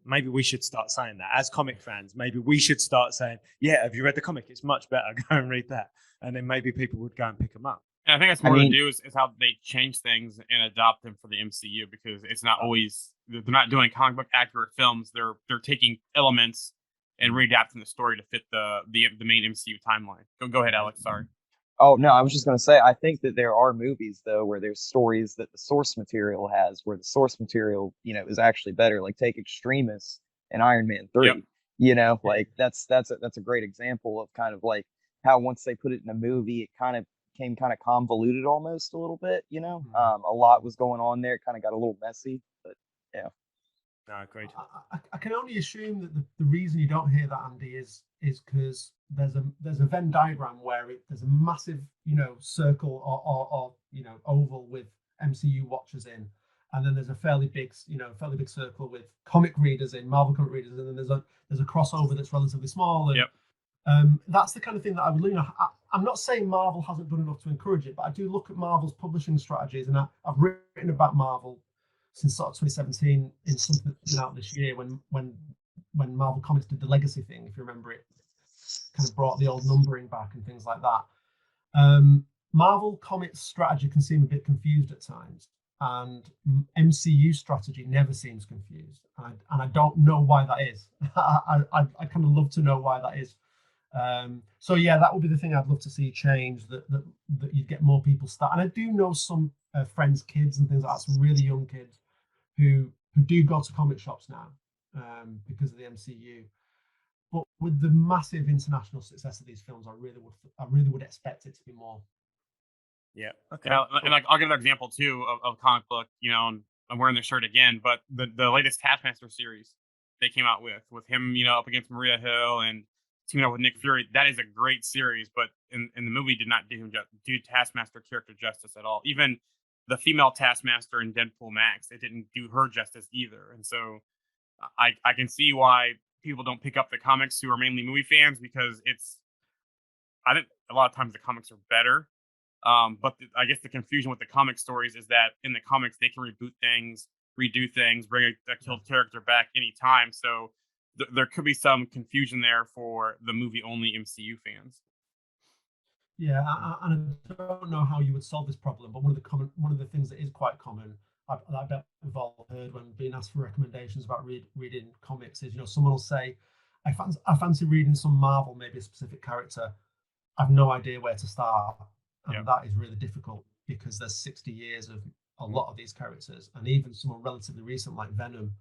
Maybe we should start saying that as comic fans. Maybe we should start saying, yeah, have you read the comic? It's much better. Go and read that. And then maybe people would go and pick them up. And I think that's more to do is how they change things and adopt them for the MCU, because it's not always, they're not doing comic book accurate films. They're taking elements and readapting the story to fit the main MCU timeline. Go ahead, Alex. Sorry. Oh, no, I was just going to say, I think that there are movies, though, where there's stories that the source material has, where the source material, you know, is actually better. Like, take Extremis and Iron Man 3. Yep. You know, like, that's a great example of kind of like how once they put it in a movie, it kind of became kind of convoluted almost a little bit, you know? A lot was going on there. It kind of got a little messy, but yeah. No, agreed. I can only assume that the reason you don't hear that, Andy, is because there's a Venn diagram where there's a massive, you know, circle or you know, oval with MCU watchers in, and then there's a fairly big circle with comic readers in, Marvel comic readers, and then there's a crossover that's relatively small. And, that's the kind of thing that I would, you know, I'm not saying Marvel hasn't done enough to encourage it, but I do look at Marvel's publishing strategies, and I've written about Marvel since sort of 2017 in something that's out this year when Marvel Comics did the Legacy thing, if you remember it, kind of brought the old numbering back and things like that. Marvel Comics strategy can seem a bit confused at times, and MCU strategy never seems confused, and I don't know why that is. I kind of love to know why that is. So yeah, that would be the thing I'd love to see change, that you'd get more people start. And I do know some friends' kids and things like that, some really young kids who do go to comic shops now because of the MCU. But with the massive international success of these films, I really would expect it to be more. Yeah. Okay. Yeah, and like I'll give an example too of comic book. You know, and I'm wearing this shirt again, but the latest Taskmaster series they came out with him, you know, up against Maria Hill and teaming up with Nick Fury. That is a great series, but in the movie did not do Taskmaster character justice at all. Even the female Taskmaster in Deadpool Max, it didn't do her justice either. And so I can see why people don't pick up the comics who are mainly movie fans, because I think a lot of times the comics are better. But I guess the confusion with the comic stories is that in the comics, they can reboot things, redo things, bring a killed character back anytime. So there could be some confusion there for the movie-only MCU fans. Yeah, and I don't know how you would solve this problem, but one of the things that is quite common, I bet we've all heard when being asked for recommendations about reading comics, is, you know, someone will say, I fancy reading some Marvel, maybe a specific character. I've no idea where to start. And that is really difficult because there's 60 years of a lot of these characters. And even someone relatively recent like Venom,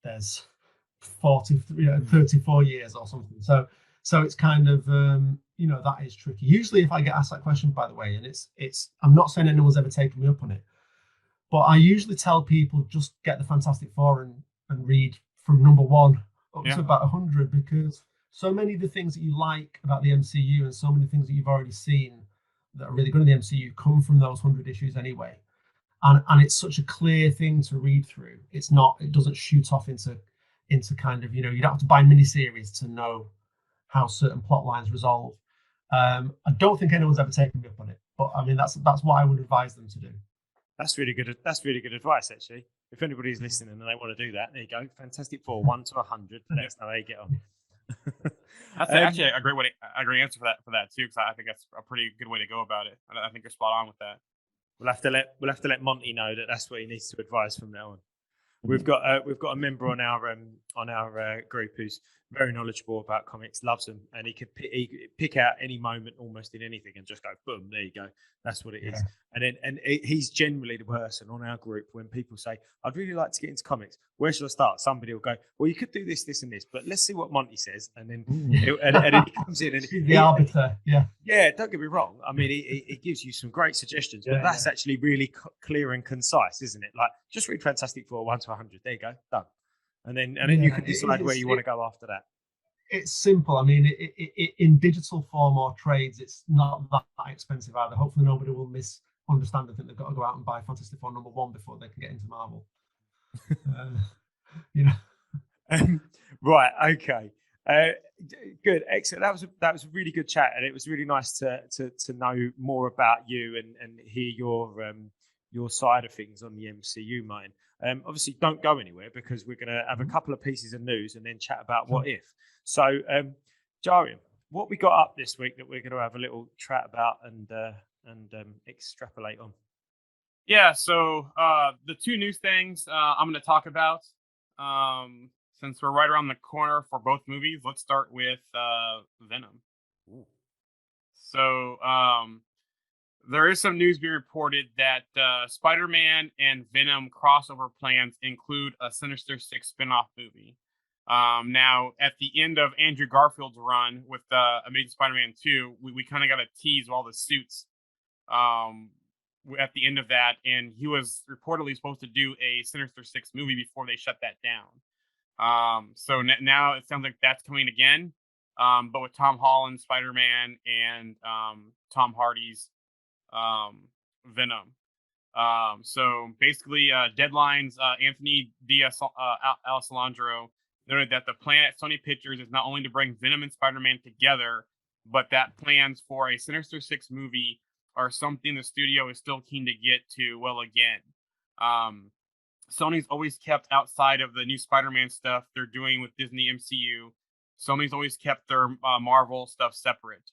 there's 34 years or something. So it's kind of, you know, that is tricky. Usually if I get asked that question, by the way, and it's I'm not saying anyone's ever taken me up on it, but I usually tell people just get the Fantastic Four and read from number 1 up to about 100, because so many of the things that you like about the MCU and so many things that you've already seen that are really good in the MCU come from those 100 issues anyway. And it's such a clear thing to read through. It doesn't shoot off into kind of, you know, you don't have to buy miniseries to know how certain plot lines resolve. I don't think anyone's ever taken me up on it, but I mean, that's what I would advise them to do. That's really good advice, actually. If anybody's listening and they want to do that, there you go. Fantastic Four, 1 to 100. Let us know how you get on. That's actually a great answer for that too, because I think that's a pretty good way to go about it. I think you're spot on with that. We'll have to let Monty know that that's what he needs to advise from now on. We've got a member on our group who's very knowledgeable about comics, loves them, and he could pick out any moment almost in anything and just go boom, there you go, that's what it is. And he's generally the person on our group when people say, I'd really like to get into comics, where should I start? Somebody will go, well, you could do this, this, and this, but let's see what Monty says, and then and he comes in and the arbiter. Yeah, don't get me wrong. I mean, he gives you some great suggestions, but that's actually really clear and concise, isn't it? Like, just read Fantastic Four 1 to 100. There you go, done. And then you can decide where you want to go after that. It's simple. I mean, in digital form or trades, it's not that expensive either. Hopefully, nobody will misunderstand and think they've got to go out and buy Fantastic Four #1 before they can get into Marvel. Right. Okay. Good. Excellent. That was a really good chat, and it was really nice to know more about you and hear your side of things on the MCU, Martin. Obviously, don't go anywhere because we're going to have a couple of pieces of news and then chat about what if. So, Jarian, what we got up this week that we're going to have a little chat about and extrapolate on? Yeah. So the two news things I'm going to talk about, since we're right around the corner for both movies, let's start with Venom. Ooh. So there is some news being reported that Spider-Man and Venom crossover plans include a Sinister Six spin-off movie. Now, at the end of Andrew Garfield's run with Amazing Spider-Man 2, we kind of got a tease of all the suits at the end of that, and he was reportedly supposed to do a Sinister Six movie before they shut that down. So now it sounds like that's coming again, but with Tom Holland, Spider-Man, and Tom Hardy's Venom. So basically, Deadline's Anthony Diaz Alessandro noted that the plan at Sony Pictures is not only to bring Venom and Spider-Man together, but that plans for a Sinister Six movie are something the studio is still keen to get to well again. Sony's always kept outside of the new Spider-Man stuff they're doing with Disney MCU. Sony's always kept their Marvel stuff separate.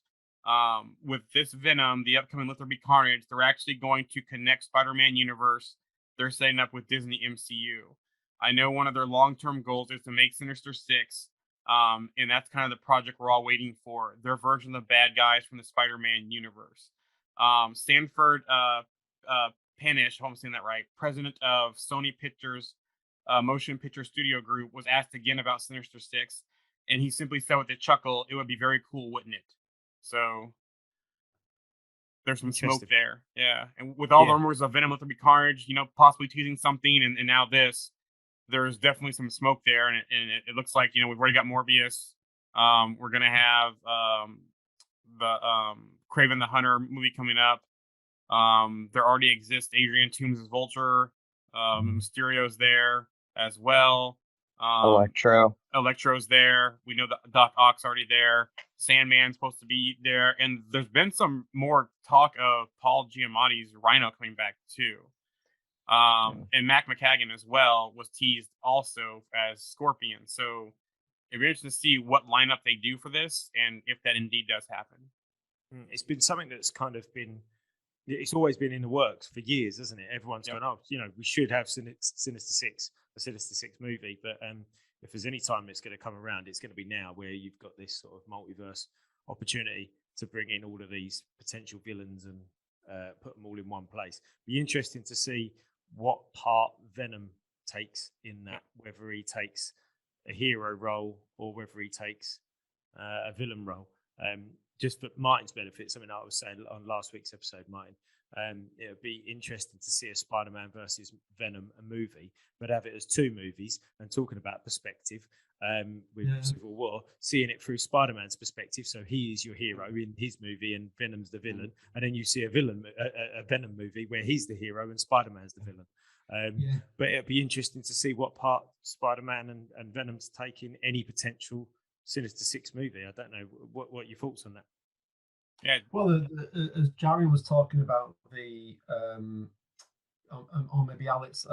With this Venom, the upcoming Let There Be Carnage, they're actually going to connect Spider-Man universe they're setting up with Disney MCU. I know one of their long-term goals is to make Sinister Six, and that's kind of the project we're all waiting for, their version of the bad guys from the Spider-Man universe. Sanford Panish, if I'm saying that right, president of Sony Pictures Motion Picture Studio Group, was asked again about Sinister Six, and he simply said with a chuckle, "It would be very cool, wouldn't it?" So there's some smoke there. Yeah. And with all the rumors of Venom, Let There Be Carnage, possibly teasing something, and now this, there's definitely some smoke there. And it looks like, we've already got Morbius. We're going to have the Kraven the Hunter movie coming up. There already exists Adrian Toomes as Vulture. Mysterio's there as well. Electro's there. We know that Doc Ock's already there. Sandman's supposed to be there, and there's been some more talk of Paul Giamatti's Rhino coming back too. And Mac McKagan as well was teased also as Scorpion. So it'd be interesting to see what lineup they do for this, and if that indeed does happen. It's been something that's kind of been. It's always been in the works for years, isn't it? Everyone's going, we should have Sinister Six, a Sinister Six movie. But if there's any time it's going to come around, it's going to be now, where you've got this sort of multiverse opportunity to bring in all of these potential villains and put them all in one place. Be interesting to see what part Venom takes in that, whether he takes a hero role or whether he takes a villain role. Just for Martin's benefit, something I was saying on last week's episode, Martin, it would be interesting to see a Spider-Man versus Venom, a movie, but have it as two movies, and talking about perspective with Civil War, seeing it through Spider-Man's perspective. So he is your hero in his movie and Venom's the villain. And then you see a Venom movie where he's the hero and Spider-Man's the villain. But it'd be interesting to see what part Spider-Man and Venom's take in any potential Sinister Six movie. I don't know what your thoughts on that. Yeah. Well, as Jarian was talking about or maybe Alex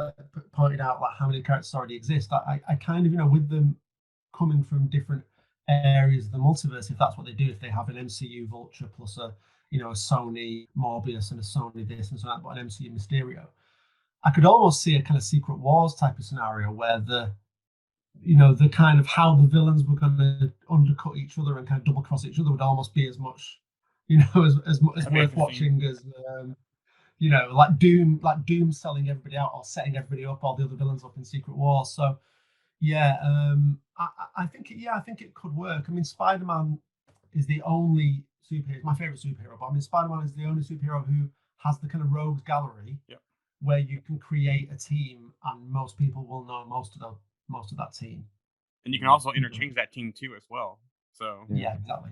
pointed out, like how many characters already exist. I kind of, with them coming from different areas of the multiverse, if that's what they do, if they have an MCU Vulture plus a Sony Morbius and a Sony this and so that, but an MCU Mysterio, I could almost see a kind of Secret Wars type of scenario where the kind of how the villains were going to undercut each other and kind of double cross each other would almost be as much, as worth watching as like Doom selling everybody out or setting everybody up, all the other villains up in Secret Wars. So yeah, I think it could work. I mean, Spider-Man is the only superhero, my favorite superhero, but I mean, Spider-Man is the only superhero who has the kind of rogues gallery where you can create a team and most people will know most of that team. And you can also interchange that team too as well. So yeah, exactly.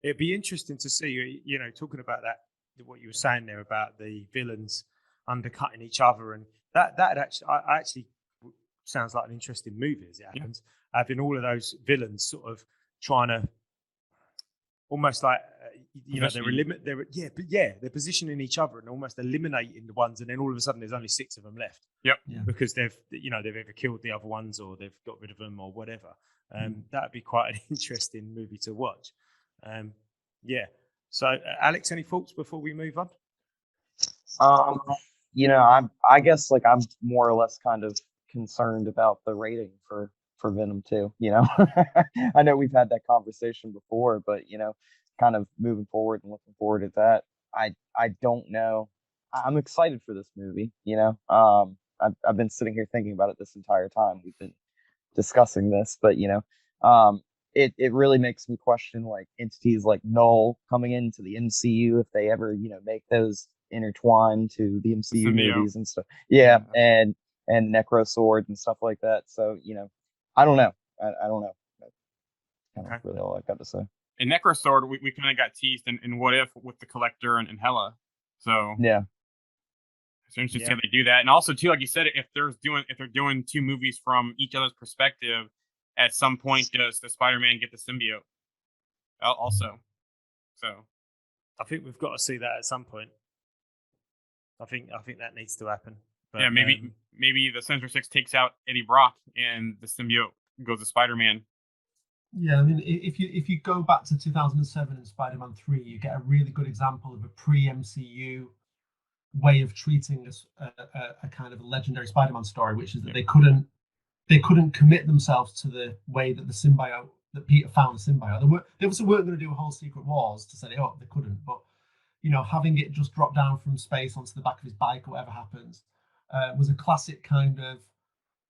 It'd be interesting to see, talking about that, what you were saying there about the villains undercutting each other, and that actually sounds like an interesting movie as it happens. Having all of those villains sort of trying to almost like they're positioning each other and almost eliminating the ones, and then all of a sudden there's only 6 of them left. Because they've either killed the other ones or they've got rid of them or whatever. That'd be quite an interesting movie to watch. So Alex, any thoughts before we move on? I guess like I'm more or less kind of concerned about the rating for Venom 2. I know we've had that conversation before, but kind of moving forward and looking forward at that, I don't know. I'm excited for this movie. I've been sitting here thinking about it this entire time we've been discussing this, but it really makes me question like entities like Null coming into the MCU, if they ever make those intertwined to the MCU movies and stuff. And Necro Sword and stuff like that. So I don't know. I don't know. That's kind of really all I got to say. In Necro Sword, we kind of got teased in What If with the Collector and Hela. So yeah, it's interesting to see how they do that. And also too, like you said, if they're doing 2 movies from each other's perspective, at some point does the Spider-Man get the symbiote? Also, so I think we've got to see that at some point. I think that needs to happen. But, yeah, maybe the Sinister Six takes out Eddie Brock and the symbiote goes to Spider-Man. Yeah, I mean, if you go back to 2007 and Spider-Man 3, you get a really good example of a pre-MCU way of treating a kind of a legendary Spider-Man story, which is that they couldn't commit themselves to the way that the symbiote, that Peter found the symbiote. They obviously weren't going to do a whole Secret Wars to set it up. They couldn't, but having it just drop down from space onto the back of his bike or whatever happens was a classic kind of,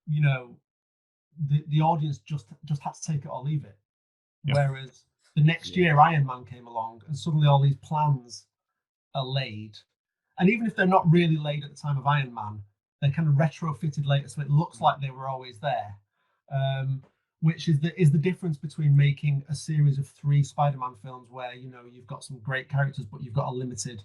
the audience just had to take it or leave it. Whereas the next year Iron Man came along and suddenly all these plans are laid, and even if they're not really laid at the time of Iron Man, they're kind of retrofitted later, so it looks like they were always there. Which is the difference between making a series of 3 Spider-Man films where you've got some great characters, but you've got a limited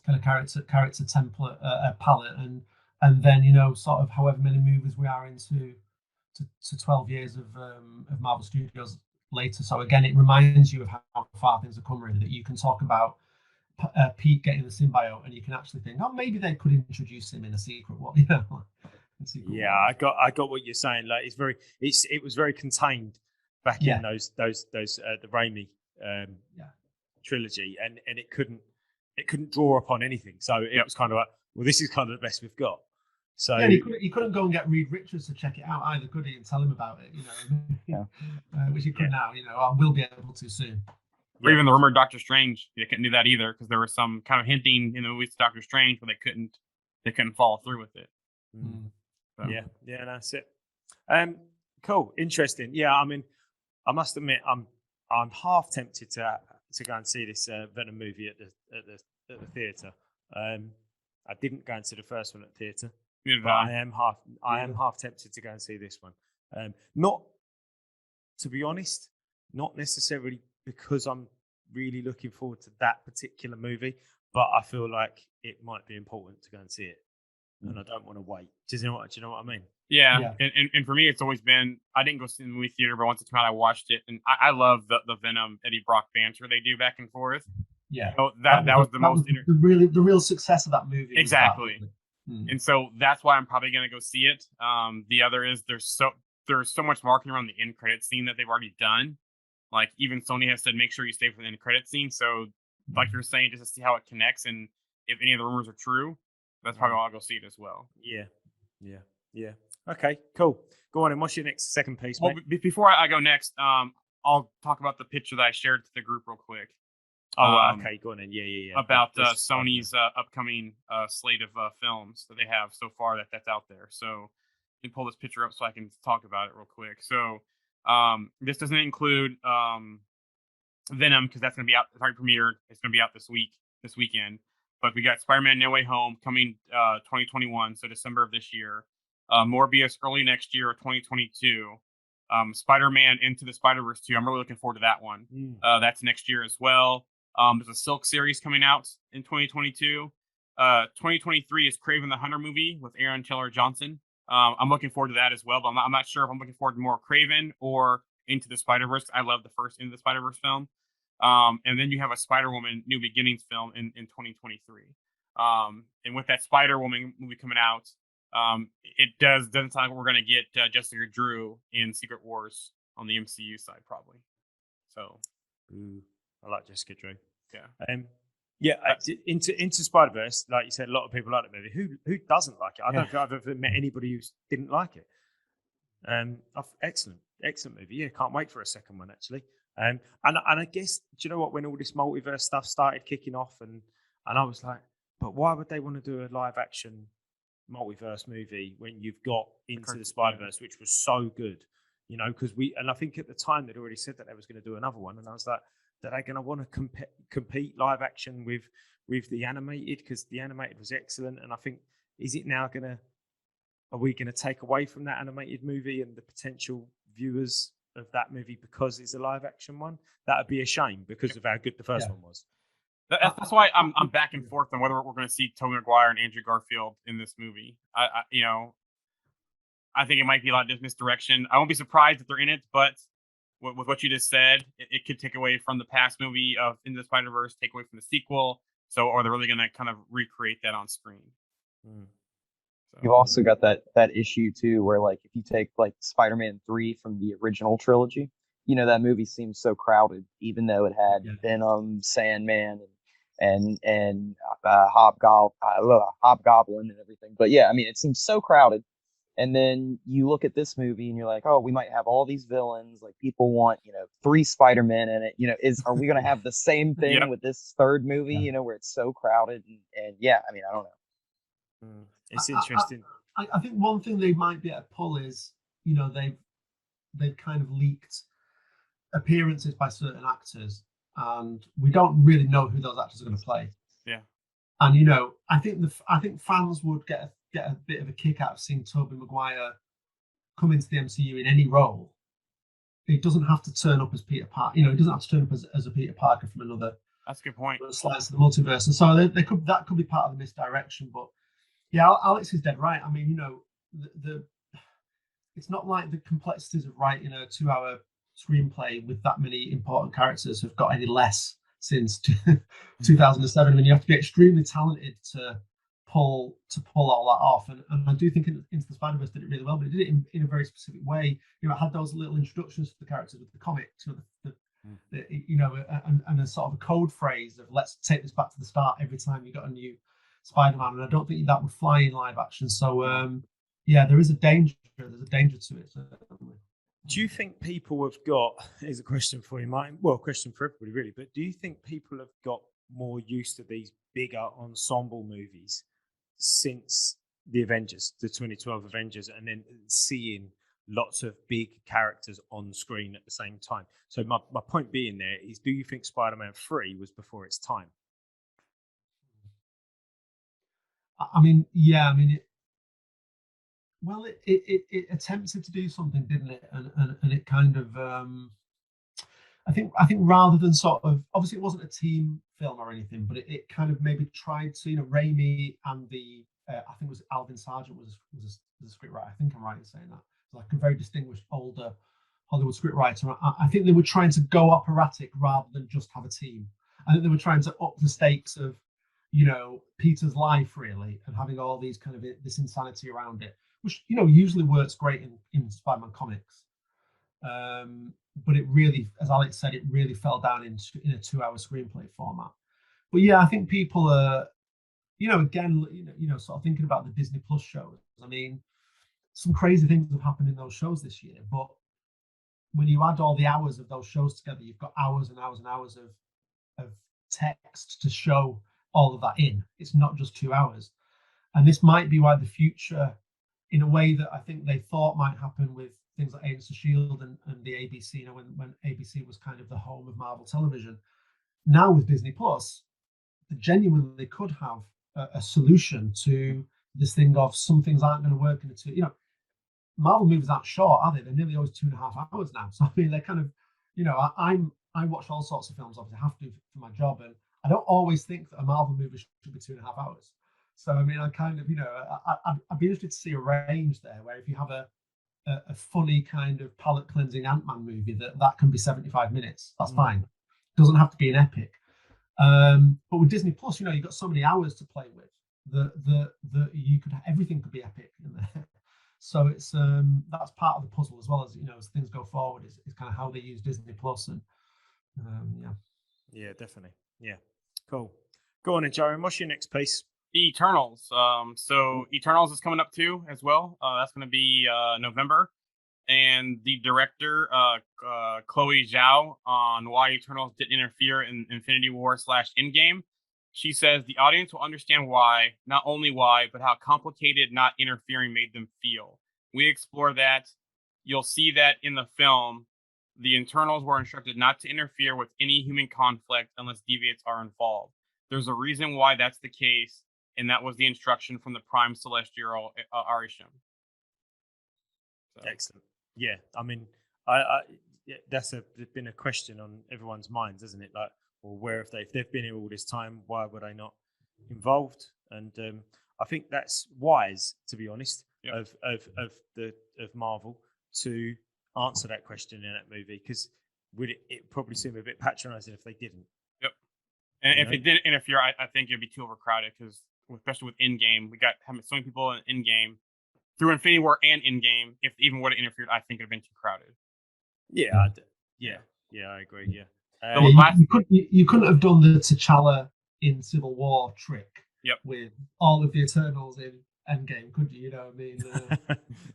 kind of character template palette, and then sort of however many movies we are into to 12 years of Marvel Studios later. So again, it reminds you of how far things have come, really, that you can talk about Pete getting the symbiote, and you can actually think, oh, maybe they could introduce him in a Secret War. I got what you're saying. Like it was very contained back in those the Raimi trilogy, and it couldn't draw upon anything. So it was kind of like, well, this is kind of the best we've got. So he couldn't go and get Reed Richards to check it out either, could he, and tell him about it? Which he could now. I will be able to soon. Or even the rumored Doctor Strange, they couldn't do that either because there was some kind of hinting in the movies to Doctor Strange, but they couldn't follow through with it. So. Yeah, that's it. Cool, interesting. Yeah, I mean, I must admit, I'm half tempted to go and see this Venom movie at the theatre. I didn't go and see the first one at the theatre, but I am half tempted to go and see this one. Not, to be honest, not necessarily because I'm really looking forward to that particular movie, but I feel like it might be important to go and see it, and I don't want to wait. Do you know what I mean? Yeah. And for me, it's always been, I didn't go see the movie theater, but once it's come out, I watched it, and I love the Venom Eddie Brock banter they do back and forth. Yeah, that was the real success of that movie. Exactly. And so that's why I'm probably going to go see it. The other is there's so much marketing around the end credit scene that they've already done. Like even Sony has said, make sure you stay for the end credit scene. So, like you're saying, just to see how it connects and if any of the rumors are true, that's probably why I'll go see it as well. Yeah. Okay, cool. Go on and what's your next second piece, Well, mate? before I go next, I'll talk about the picture that I shared to the group real quick. Okay, go on then. Yeah. About Sony's upcoming slate of films that they have so far that's out there. So let me pull this picture up so I can talk about it real quick. So this doesn't include Venom because that's going to be out. It's already premiered. It's going to be out this weekend. But we got Spider-Man No Way Home coming 2021, so December of this year. Morbius early next year, 2022. Spider-Man Into the Spider-Verse 2. I'm really looking forward to that one. That's next year as well. There's a Silk series coming out in 2022. 2023 is Kraven the Hunter movie with Aaron Taylor Johnson. I'm looking forward to that as well, but I'm not sure if I'm looking forward to more Kraven or Into the Spider-Verse. I love the first Into the Spider-Verse film. And then you have a Spider-Woman New Beginnings film in 2023. And with that Spider-Woman movie coming out, it doesn't sound like we're going to get Jessica Drew in Secret Wars on the MCU side, probably. So, I like Jessica Drew. Yeah. Into Spider-Verse, like you said, a lot of people like the movie. Who doesn't like it? I don't think I've ever met anybody who didn't like it. Excellent movie. Yeah, can't wait for a second one actually. And I guess, do you know what? When all this multiverse stuff started kicking off, and I was like, but why would they want to do a live action multiverse movie when you've got Into the Spider-Verse, which was so good? You know, because I think at the time they'd already said that they was going to do another one, and I was like, are they going to want to compete live action with the animated? Because the animated was excellent, and I think are we going to take away from that animated movie and the potential viewers of that movie because it's a live action one? That would be a shame because of how good the first one was. That's why I'm back and forth on whether we're going to see Tobey Maguire and Andrew Garfield in this movie. I think it might be a lot of misdirection. I won't be surprised if they're in it, but with what you just said, it could take away from the past movie of Into the Spider-Verse, take away from the sequel. So, are they really going to kind of recreate that on screen? So. You've also got that issue too, where like if you take like Spider-Man 3 from the original trilogy, you know, that movie seems so crowded, even though it had Venom, Sandman, and Hobgoblin and everything. But yeah, I mean, it seems so crowded. And then you look at this movie and you're like, oh, we might have all these villains. Like people want, 3 Spider-Men in it. Are we going to have the same thing with this third movie, where it's so crowded? And yeah, I mean, I don't know. It's interesting. I think one thing they might be able to pull is, they've kind of leaked appearances by certain actors, and we don't really know who those actors are going to play. Yeah. And I think fans would get a bit of a kick out of seeing Tobey Maguire come into the MCU in any role. He doesn't have to turn up as Peter Parker. He doesn't have to turn up as a Peter Parker from another. That's a good point. Slice of the multiverse, and so that could be part of the misdirection. But yeah, Alex is dead right. I mean, it's not like the complexities of writing a 2-hour screenplay with that many important characters have got any less since 2007. I mean, you have to be extremely talented to pull all that off, and I do think Into the Spider-Verse did it really well, but it did it in a very specific way. It had those little introductions to the characters of the comics, and a sort of a code phrase of let's take this back to the start every time you got a new Spider-Man, and I don't think that would fly in live action. So yeah, there is a danger. There's a danger to it. Certainly. Do you think people have got? Here's a question for you, Martin. Well, a question for everybody, really. But do you think people have got more used to these bigger ensemble movies since the Avengers, the 2012 Avengers, and then seeing lots of big characters on screen at the same time? So my point being there is, do you think Spider-Man 3 was before its time? I mean, yeah. I mean, it attempted to do something, didn't it? And it kind of, I think rather than sort of, obviously it wasn't a team film or anything, but it kind of maybe tried to, Raimi and the, I think it was Alvin Sargent was a scriptwriter. I think I'm right in saying that. Like a very distinguished older Hollywood scriptwriter. I think they were trying to go operatic rather than just have a team. I think they were trying to up the stakes of, Peter's life really, and having all these kind of this insanity around it, which usually works great in Spider-Man comics. But it really, as Alex said, it really fell down in a 2-hour screenplay format. But yeah, I think people are, again, sort of thinking about the Disney Plus shows. I mean, some crazy things have happened in those shows this year, but when you add all the hours of those shows together, you've got hours and hours and hours of text to show all of that in. It's not just 2 hours. And this might be why the future, in a way that I think they thought might happen with things like Agents of S.H.I.E.L.D. and the ABC, when ABC was kind of the home of Marvel television. Now with Disney Plus, they genuinely could have a solution to this thing of some things aren't going to work in a two. Marvel movies aren't short, are they? They're nearly always 2.5 hours now. So I mean, they're kind of, I watch all sorts of films. Obviously, I have to for my job, and I don't always think that a Marvel movie should be 2.5 hours. So I mean, I kind of, I'd be interested to see a range there, where if you have a funny kind of palate cleansing Ant-Man movie, that can be 75 minutes. That's fine. It doesn't have to be an epic. But with Disney Plus, you've got so many hours to play with that you could, everything could be epic in there. So it's that's part of the puzzle, as well as as things go forward, is kind of how they use Disney Plus. And yeah, definitely, yeah, cool. Go on then, Jarian, what's your next piece? Eternals. So Eternals is coming up too as well. That's going to be November, and the director Chloe Zhao, on why Eternals didn't interfere in Infinity War / Endgame. She says the audience will understand why, not only why, but how complicated not interfering made them feel. We explore that. You'll see that in the film. The Eternals were instructed not to interfere with any human conflict unless deviants are involved. There's a reason why that's the case, and that was the instruction from the Prime Celestial Arishem. So. Excellent. Yeah, I mean, that's been a question on everyone's minds, isn't it? Like, well, where if they've been here all this time, why were they not involved? And I think that's wise, to be honest, of Marvel to answer that question in that movie, because it probably seem a bit patronising if they didn't. Yep. And if it didn't interfere, I think it'd be too overcrowded, because especially with Endgame, we got so many people in Endgame through Infinity War and Endgame. If even would have interfered, I think it'd have been too crowded. Yeah, I agree. Yeah. You couldn't have done the T'Challa in Civil War trick with all of the Eternals in Endgame, could you? You know what I mean?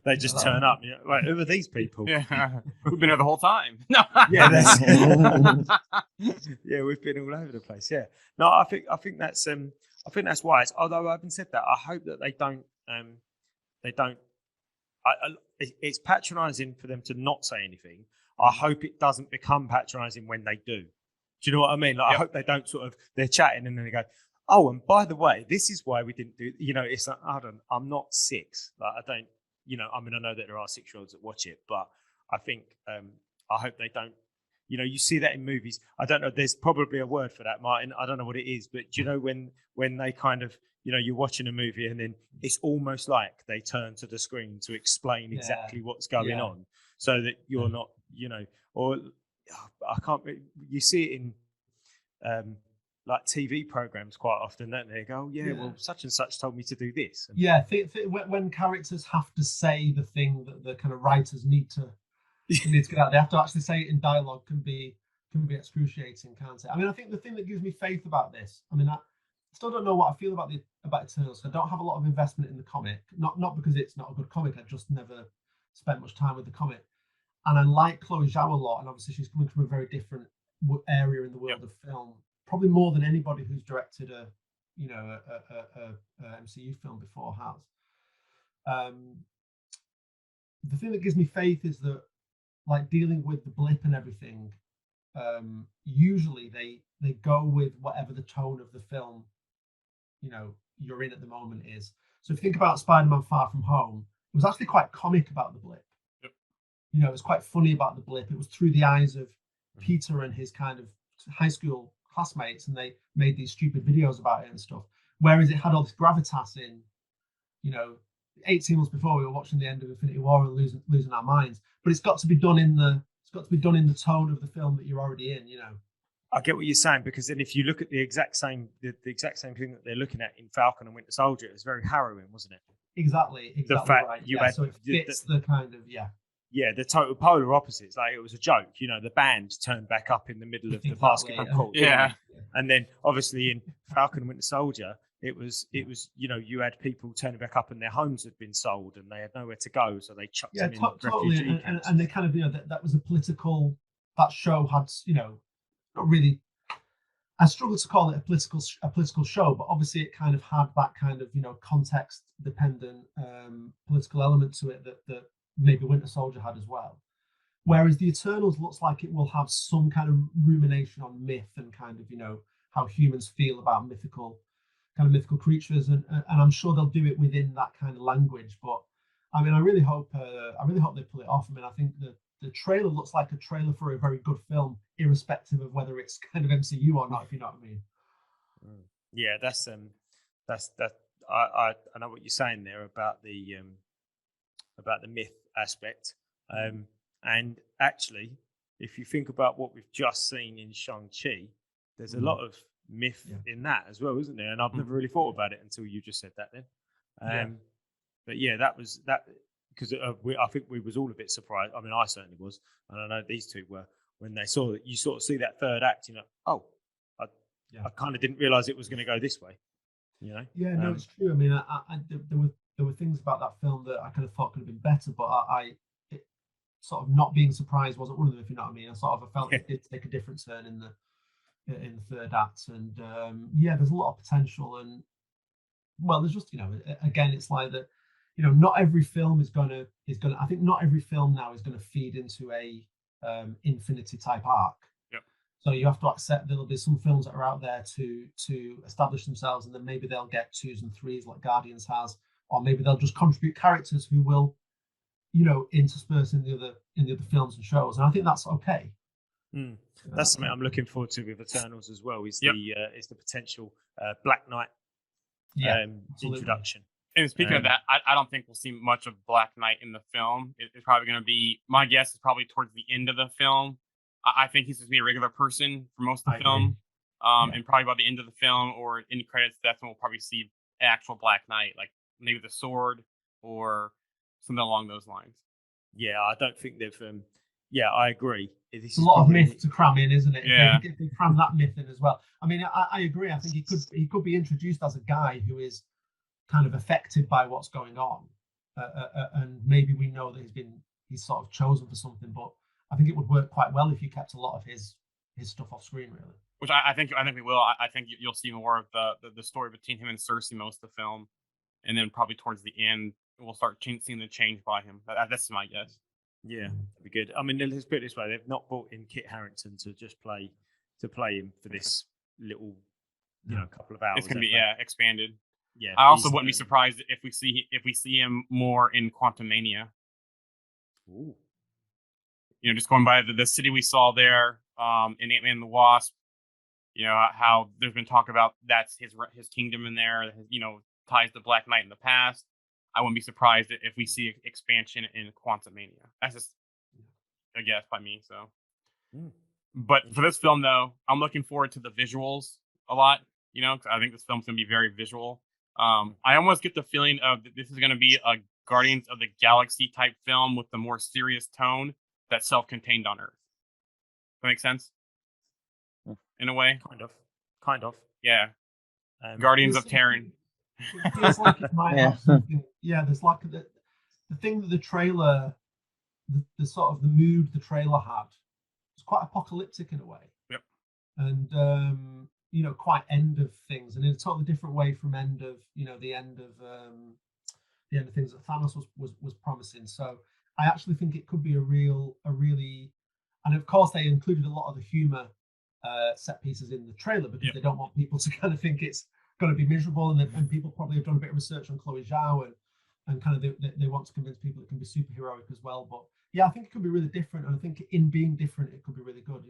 They just turn up. Yeah, like, who are these people? Yeah, we've been here the whole time. No. Yeah, yeah, we've been all over the place. Yeah, no, I think that's wise. Although having said that, I hope that they don't. It's patronising for them to not say anything. I hope it doesn't become patronising when they do. Do you know what I mean? Like, I hope they don't they're chatting and then they go, oh, and by the way, this is why we didn't do, it's like, I'm not 6. Like, I don't, I mean, I know that there are 6-year-olds that watch it, but I think, I hope they don't, you see that in movies. I don't know, there's probably a word for that, Martin. I don't know what it is, but when they kind of, you're watching a movie and then it's almost like they turn to the screen to explain exactly what's going on, so that you're not, or I can't, you see it in like TV programs quite often, don't they? Go, well, such and such told me to do this. When characters have to say the thing that the kind of writers need to get out, they have to actually say it in dialogue, can be excruciating, can't it? I mean, I think the thing that gives me faith about this, I mean, I still don't know what I feel about Eternals. I don't have a lot of investment in the comic, not because it's not a good comic. I just never spent much time with the comic, and I like Chloe Zhao a lot, and obviously she's coming from a very different area in the world of film, probably more than anybody who's directed a MCU film before has. The thing that gives me faith is that, like, dealing with the blip and everything, usually they go with whatever the tone of the film you're in at the moment is. So if you think about Spider-Man Far From Home, it was actually quite comic about the blip. It was quite funny about the blip. It was through the eyes of Peter and his kind of high school classmates, and they made these stupid videos about it and stuff. Whereas it had all this gravitas in, 18 months before we were watching the end of Infinity War and losing our minds. But it's got to be done in the tone of the film that you're already in, I get what you're saying, because then if you look at the exact same thing that they're looking at in Falcon and Winter Soldier, it was very harrowing, wasn't it? Exactly fact right. you Yeah, had so it fits the kind of Yeah, the total polar opposites. Like, it was a joke, the band turned back up in the middle of the basketball court. Yeah. And then obviously in Falcon and Winter Soldier, it was you had people turning back up and their homes had been sold and they had nowhere to go, so they chucked them in totally. refugee camps. And they kind of that was a political. That show had not really. I struggle to call it a political show, but obviously it kind of had that kind of context dependent political element to it that maybe Winter Soldier had as well. Whereas the Eternals looks like it will have some kind of rumination on myth and kind of how humans feel about mythical creatures, and I'm sure they'll do it within that kind of language. But I mean, I really hope they pull it off. I mean, I think the trailer looks like a trailer for a very good film, irrespective of whether it's kind of MCU or not, if you know what I mean. Yeah, that's that. I know what you're saying there about the myth aspect. And actually, if you think about what we've just seen in Shang-Chi, there's a lot of myth in that as well, isn't there? And I've never really thought about it until you just said that then. But yeah, that was that, because I think we was all a bit surprised. I mean, I certainly was, and I know these two were, when they saw that. You sort of see that third act, I kind of didn't realize it was going to go this way, Yeah, no, it's true. I mean, there were things about that film that I kind of thought could have been better, but it sort of not being surprised wasn't one of them, if you know what I mean. I felt it did take a different turn in the third act, and there's a lot of potential, and well, there's just again, it's like that. Not every film is gonna. I think not every film now is gonna feed into a infinity type arc. Yep. So you have to accept there'll be some films that are out there to establish themselves, and then maybe they'll get 2s and 3s like Guardians has, or maybe they'll just contribute characters who will, intersperse in the other films and shows, and I think that's okay. That's something I'm looking forward to with Eternals as well. Is the potential Black Knight introduction. And speaking of that, I don't think we'll see much of Black Knight in the film. It's probably going to be, my guess is probably towards the end of the film. I think he's going to be a regular person for most of the film. And probably by the end of the film or in the credits, that's when we'll probably see actual Black Knight, like maybe the sword or something along those lines. Yeah, I don't think they've. I agree. It's a lot of myth to cram in, isn't it? Yeah. If they cram that myth in as well. I mean, I agree. I think he could be introduced as a guy who is kind of affected by what's going on, and maybe we know that he's sort of chosen for something. But I think it would work quite well if you kept a lot of his stuff off screen, really. Which I think we will. I think you'll see more of the story between him and Cersei most of the film, and then probably towards the end we'll start seeing the change by him. That's my guess. Yeah, that'd be good. I mean, let's put it this way: they've not brought in Kit Harington to just play him for this little, couple of hours. It's gonna be expanded. Yeah, I also wouldn't be surprised if we see him more in Quantumania. Ooh. Just going by the city we saw there, in Ant-Man and the Wasp. How there's been talk about that's his kingdom in there. Ties to Black Knight in the past. I wouldn't be surprised if we see expansion in Quantumania. That's just a guess by me. So, but for this film though, I'm looking forward to the visuals a lot. 'Cause I think this film's gonna be very visual. I almost get the feeling of that this is going to be a Guardians of the Galaxy type film with the more serious tone that's self-contained on Earth. Does that make sense? In a way? Kind of. Yeah. Guardians of Terran. It feels like it might have something. Yeah, there's like the thing that the trailer, the sort of the mood the trailer had, was quite apocalyptic in a way. Yep. And quite end of things, and in a totally different way from the end of things that Thanos was promising. So I actually think it could be a really, and of course they included a lot of the humor set pieces in the trailer because they don't want people to kind of think it's going to be miserable, and people probably have done a bit of research on Chloe Zhao and kind of they want to convince people it can be superheroic as well. But yeah, I think it could be really different, and I think in being different, it could be really good.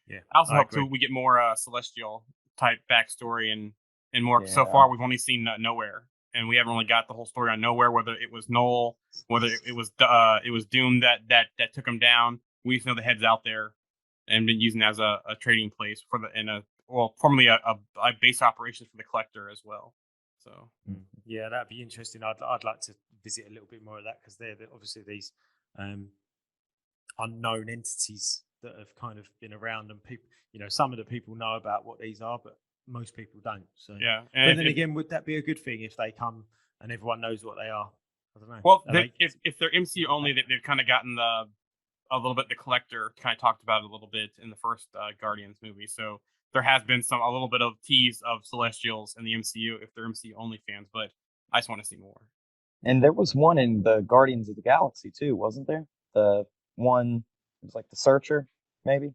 Yeah, I also hope too we get more celestial type backstory and more. Yeah. So far, we've only seen Nowhere, and we haven't really got the whole story on Nowhere. Whether it was Null, whether it was Doom that took him down. We just know the head's out there, and been using as a trading place for formerly a base operations for the Collector as well. So yeah, that'd be interesting. I'd like to visit a little bit more of that because they're obviously these unknown entities that have kind of been around, and people, some of the people know about what these are, but most people don't. So yeah, but then again, would that be a good thing if they come and everyone knows what they are? I don't know. Well, if they're MCU only, they've kind of gotten a little bit. The Collector kind of talked about it a little bit in the first Guardians movie, so there has been a little bit of tease of Celestials in the MCU if they're MCU only fans, but I just want to see more. And there was one in the Guardians of the Galaxy too, wasn't there? The one, it was like the Searcher, maybe.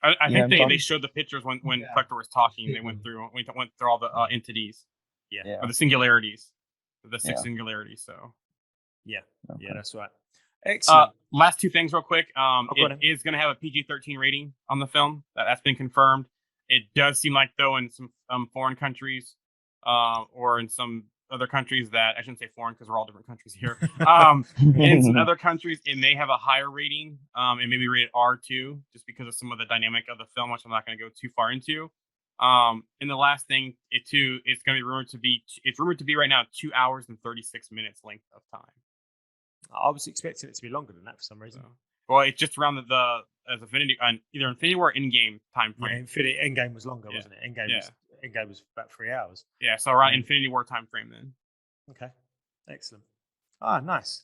I think they showed the pictures when Collector was talking. They went through all the entities, or the singularities, the six singularities. So yeah, that's right. Excellent. Last two things real quick. It is going to have a PG-13 rating on the film. That's been confirmed. It does seem like, though, in some foreign countries, or in some other countries that I shouldn't say foreign because we're all different countries here. In some other countries, it may have a higher rating, and maybe rated R2, just because of some of the dynamic of the film, which I'm not going to go too far into. And the last thing, it's going to be rumored to be right now 2 hours and 36 minutes length of time. I was expecting it to be longer than that for some reason. Well, it's just around the either Infinity War or Endgame time frame. Yeah, Endgame was longer, wasn't it? Endgame was about 3 hours. Yeah, so around Infinity War time frame then. Okay, excellent. Nice.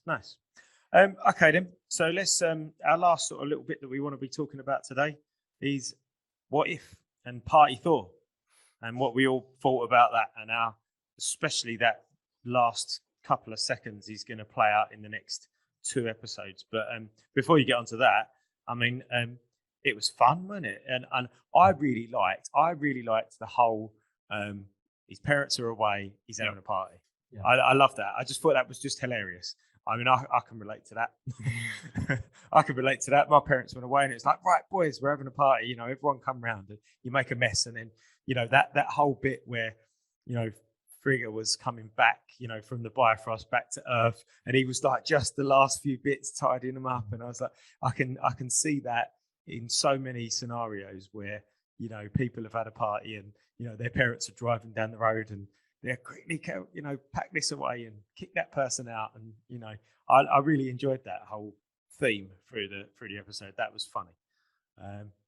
Okay then. So let's our last sort of little bit that we want to be talking about today is What If and Party Thor, and what we all thought about that, and especially that last couple of seconds is going to play out in the next 2 episodes. But before you get onto that, I mean, it was fun, wasn't it? And I really liked the whole his parents are away, he's having a party. Yeah. I love that. I just thought that was just hilarious. I mean, I can relate to that. I can relate to that. My parents went away and it's like, right, boys, we're having a party. Everyone come round and you make a mess. And then, that whole bit where, Frigga was coming back, from the Bifrost back to Earth, and he was like just the last few bits tidying them up. And I was like, I can see that in so many scenarios where people have had a party and their parents are driving down the road and they're quickly pack this away and kick that person out. And I really enjoyed that whole theme through the episode. That was funny.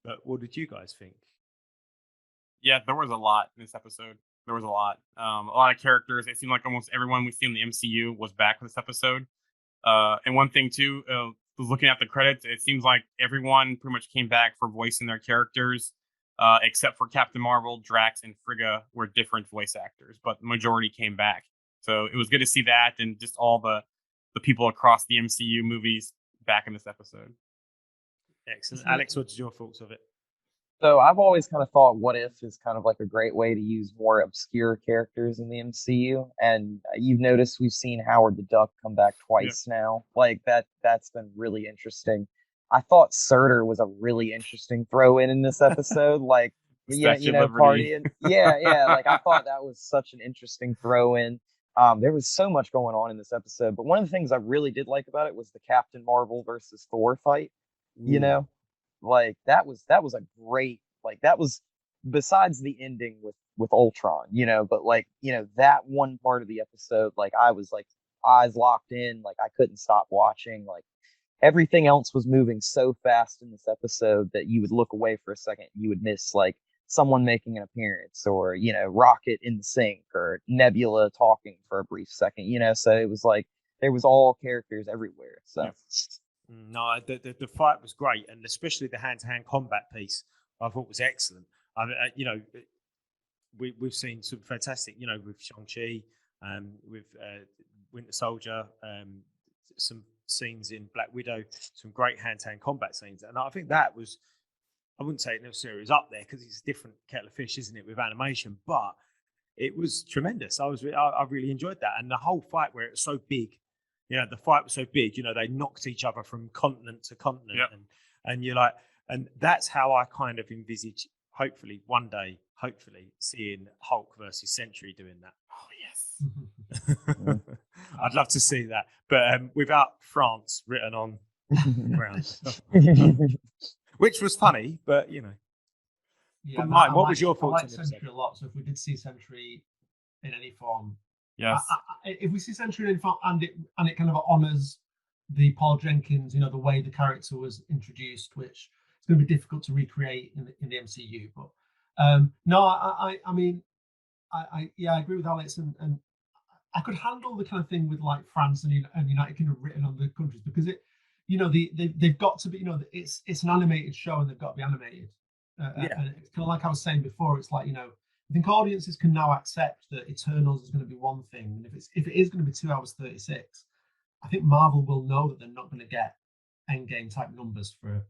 But what did you guys think? Yeah, there was a lot in this episode. There was a lot of characters. It seemed like almost everyone we see in the MCU was back for this episode. And one thing too, was looking at the credits, it seems like everyone pretty much came back for voicing their characters, except for Captain Marvel, Drax, and Frigga were different voice actors, but the majority came back. So it was good to see that, and just all the people across the MCU movies back in this episode. Excellent. Alex, what did your thoughts of it? So I've always kind of thought What If is kind of like a great way to use more obscure characters in the MCU. And you've noticed we've seen Howard the Duck come back twice now. Like that's been really interesting. I thought Surtur was a really interesting throw in this episode. Like, Party and like I thought that was such an interesting throw in. There was so much going on in this episode, but one of the things I really did like about it was the Captain Marvel versus Thor fight. Like that was a great, like that was besides the ending with Ultron, but like, that one part of the episode, like I was like eyes locked in, like I couldn't stop watching. Like everything else was moving so fast in this episode that you would look away for a second, you would miss like someone making an appearance, or Rocket in the sink, or Nebula talking for a brief second, so it was like there was all characters everywhere. So no, the fight was great, and especially the hand-to-hand combat piece I thought was excellent. I mean, we've seen some fantastic, with Shang-Chi, with Winter Soldier, some scenes in Black Widow, some great hand-to-hand combat scenes, and I think that was, I wouldn't say it necessarily is up there because it's a different kettle of fish, isn't it, with animation, but it was tremendous. I really enjoyed that, and the whole fight where it was so big. The fight was so big, they knocked each other from continent to continent. Yep. And you're like, and that's how I kind of envisage, hopefully, one day, seeing Hulk versus Sentry doing that. Oh, yes. I'd love to see that. But without France written on the ground. which was funny, but you know. Yeah, But but Mike, I what like- was your I thoughts like on the episode? Sentry a lot. So if we did see Sentry in any form, Yes. if we see Sentry in any form, and it kind of honors the Paul Jenkins, the way the character was introduced, which is going to be difficult to recreate in the MCU. But no, I mean, I agree with Alex, and I could handle the kind of thing with like France and United Kingdom written on the countries, because they've got to be, it's an animated show and they've got to be animated. And it's kind of like I was saying before, it's like, I think audiences can now accept that Eternals is going to be one thing, and if it is going to be 2 hours 36, I think Marvel will know that they're not going to get Endgame type numbers for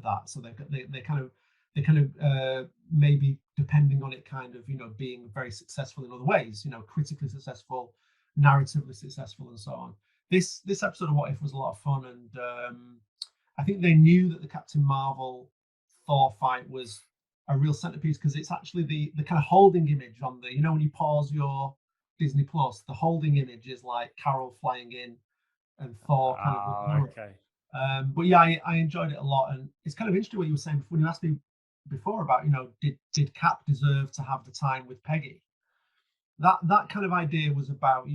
that. So they kind of maybe, depending on it, kind of being very successful in other ways, critically successful, narratively successful, and so on. This episode of What If was a lot of fun, and I think they knew that the Captain Marvel Thor fight was a real centerpiece, because it's actually the kind of holding image on the, when you pause your Disney Plus, the holding image is like Carol flying in and Thor kind of. Okay. But yeah, I enjoyed it a lot, and it's kind of interesting what you were saying when you asked me before about, did Cap deserve to have the time with Peggy? That kind of idea was about,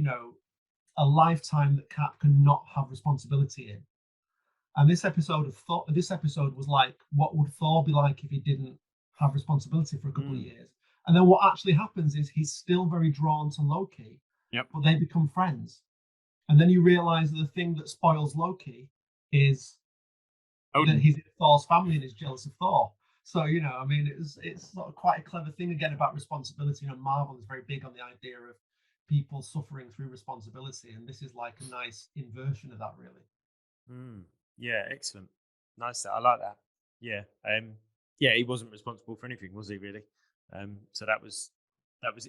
a lifetime that Cap cannot have responsibility in. And this episode was like, what would Thor be like if he didn't have responsibility for a couple of years? And then what actually happens is he's still very drawn to Loki, but they become friends. And then you realize that the thing that spoils Loki is that he's in Thor's family and is jealous of Thor. So, I mean, it's sort of quite a clever thing again about responsibility. Marvel is very big on the idea of people suffering through responsibility, and this is like a nice inversion of that, really. Yeah, excellent. Nice. I like that. Yeah. He wasn't responsible for anything, was he really? So that was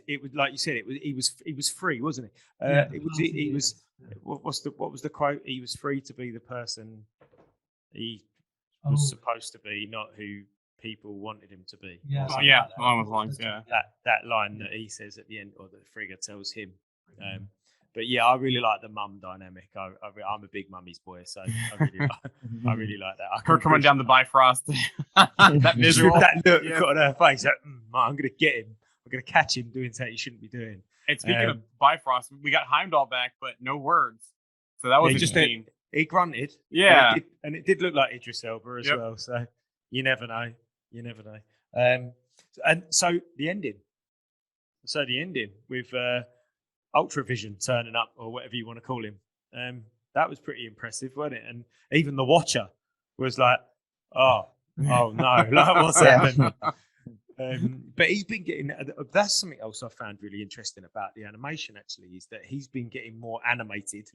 it. Was like you said, he was free, wasn't he? He was. What was the quote? He was free to be the person he was supposed to be, not who people wanted him to be. Yeah. Along those lines. Yeah. That line that he says at the end, or that Frigga tells him. But yeah, I really like the mum dynamic. I'm a big mummy's boy, so I really like that. Her coming down the Bifrost, that visual, that look got on her face. Like, I'm gonna get him. I'm gonna catch him doing something he shouldn't be doing. And speaking of Bifrost, we got Heimdall back, but no words. So that was interesting. He grunted. Yeah, and it did look like Idris Elba as well. So you never know. And so the ending. With Ultravision turning up, or whatever you want to call him. That was pretty impressive, wasn't it? And even the Watcher was like, oh no, like what's happened? But he's been getting. That's something else I found really interesting about the animation. Actually, is that he's been getting more animated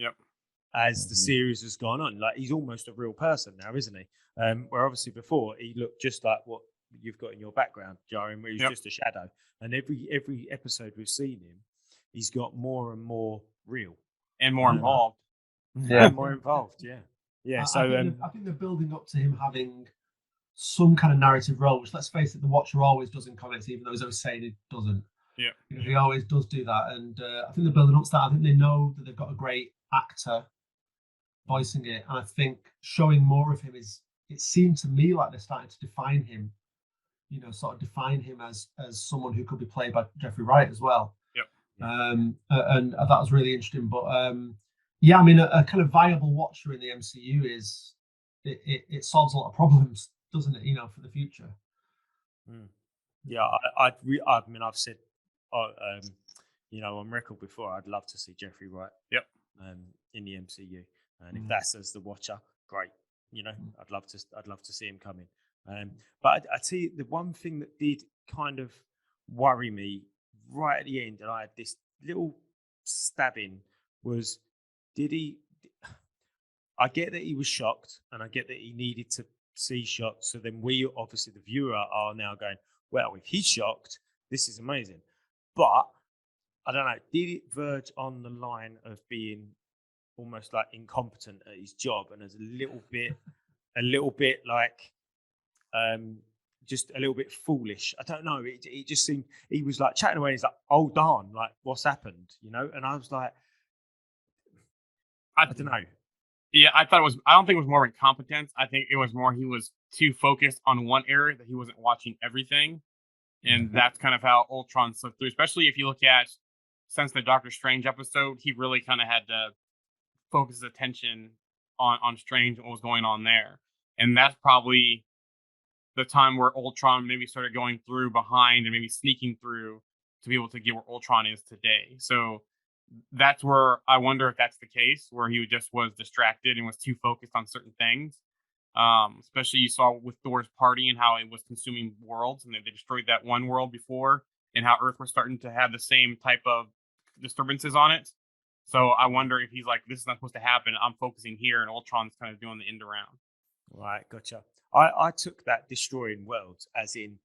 as the series has gone on. Like he's almost a real person now, isn't he? Where obviously before he looked just like what you've got in your background, Jarian, where he's just a shadow. And every episode we've seen him, he's got more and more real and more involved. More involved. Yeah. So I think they're building up to him having some kind of narrative role, which, let's face it, the Watcher always does in comics, even though he's always saying he doesn't. Yeah, he always does do that, and I think they're building up to that. I think they know that they've got a great actor voicing it, and I think showing more of him it seemed to me like they're starting to define him, sort of define him as someone who could be played by Jeffrey Wright as well. And that was really interesting. But I mean, a kind of viable Watcher in the MCU is it solves a lot of problems, doesn't it? For the future. Yeah, I mean, I've said, on record before, I'd love to see Jeffrey Wright. In the MCU, and if that's as the Watcher, great. I'd love to see him come in. But I tell you, the one thing that did kind of worry me right at the end, and I had this little stabbing, was I get that he was shocked, and I get that he needed to see shocked. So then we, obviously the viewer, are now going, well, if he's shocked, this is amazing. But I don't know, did it verge on the line of being almost like incompetent at his job, and as a little bit like just a little bit foolish? I don't know. It just seemed he was like chatting away. And he's like, "Oh darn, like what's happened?" And I was like, I don't know. Yeah, I thought it was. I don't think it was more incompetence. I think it was more he was too focused on one area that he wasn't watching everything, and that's kind of how Ultron slipped through. Especially if you look at since the Doctor Strange episode, he really kind of had to focus his attention on Strange and what was going on there, and that's probably the time where Ultron maybe started going through behind and maybe sneaking through to be able to get where Ultron is today. So that's where I wonder if that's the case, where he just was distracted and was too focused on certain things. Especially you saw with Thor's party and how it was consuming worlds, and they destroyed that one world before, and how Earth was starting to have the same type of disturbances on it. So I wonder if he's like, this is not supposed to happen. I'm focusing here, and Ultron's kind of doing the end around. Right, gotcha. I took that destroying worlds as in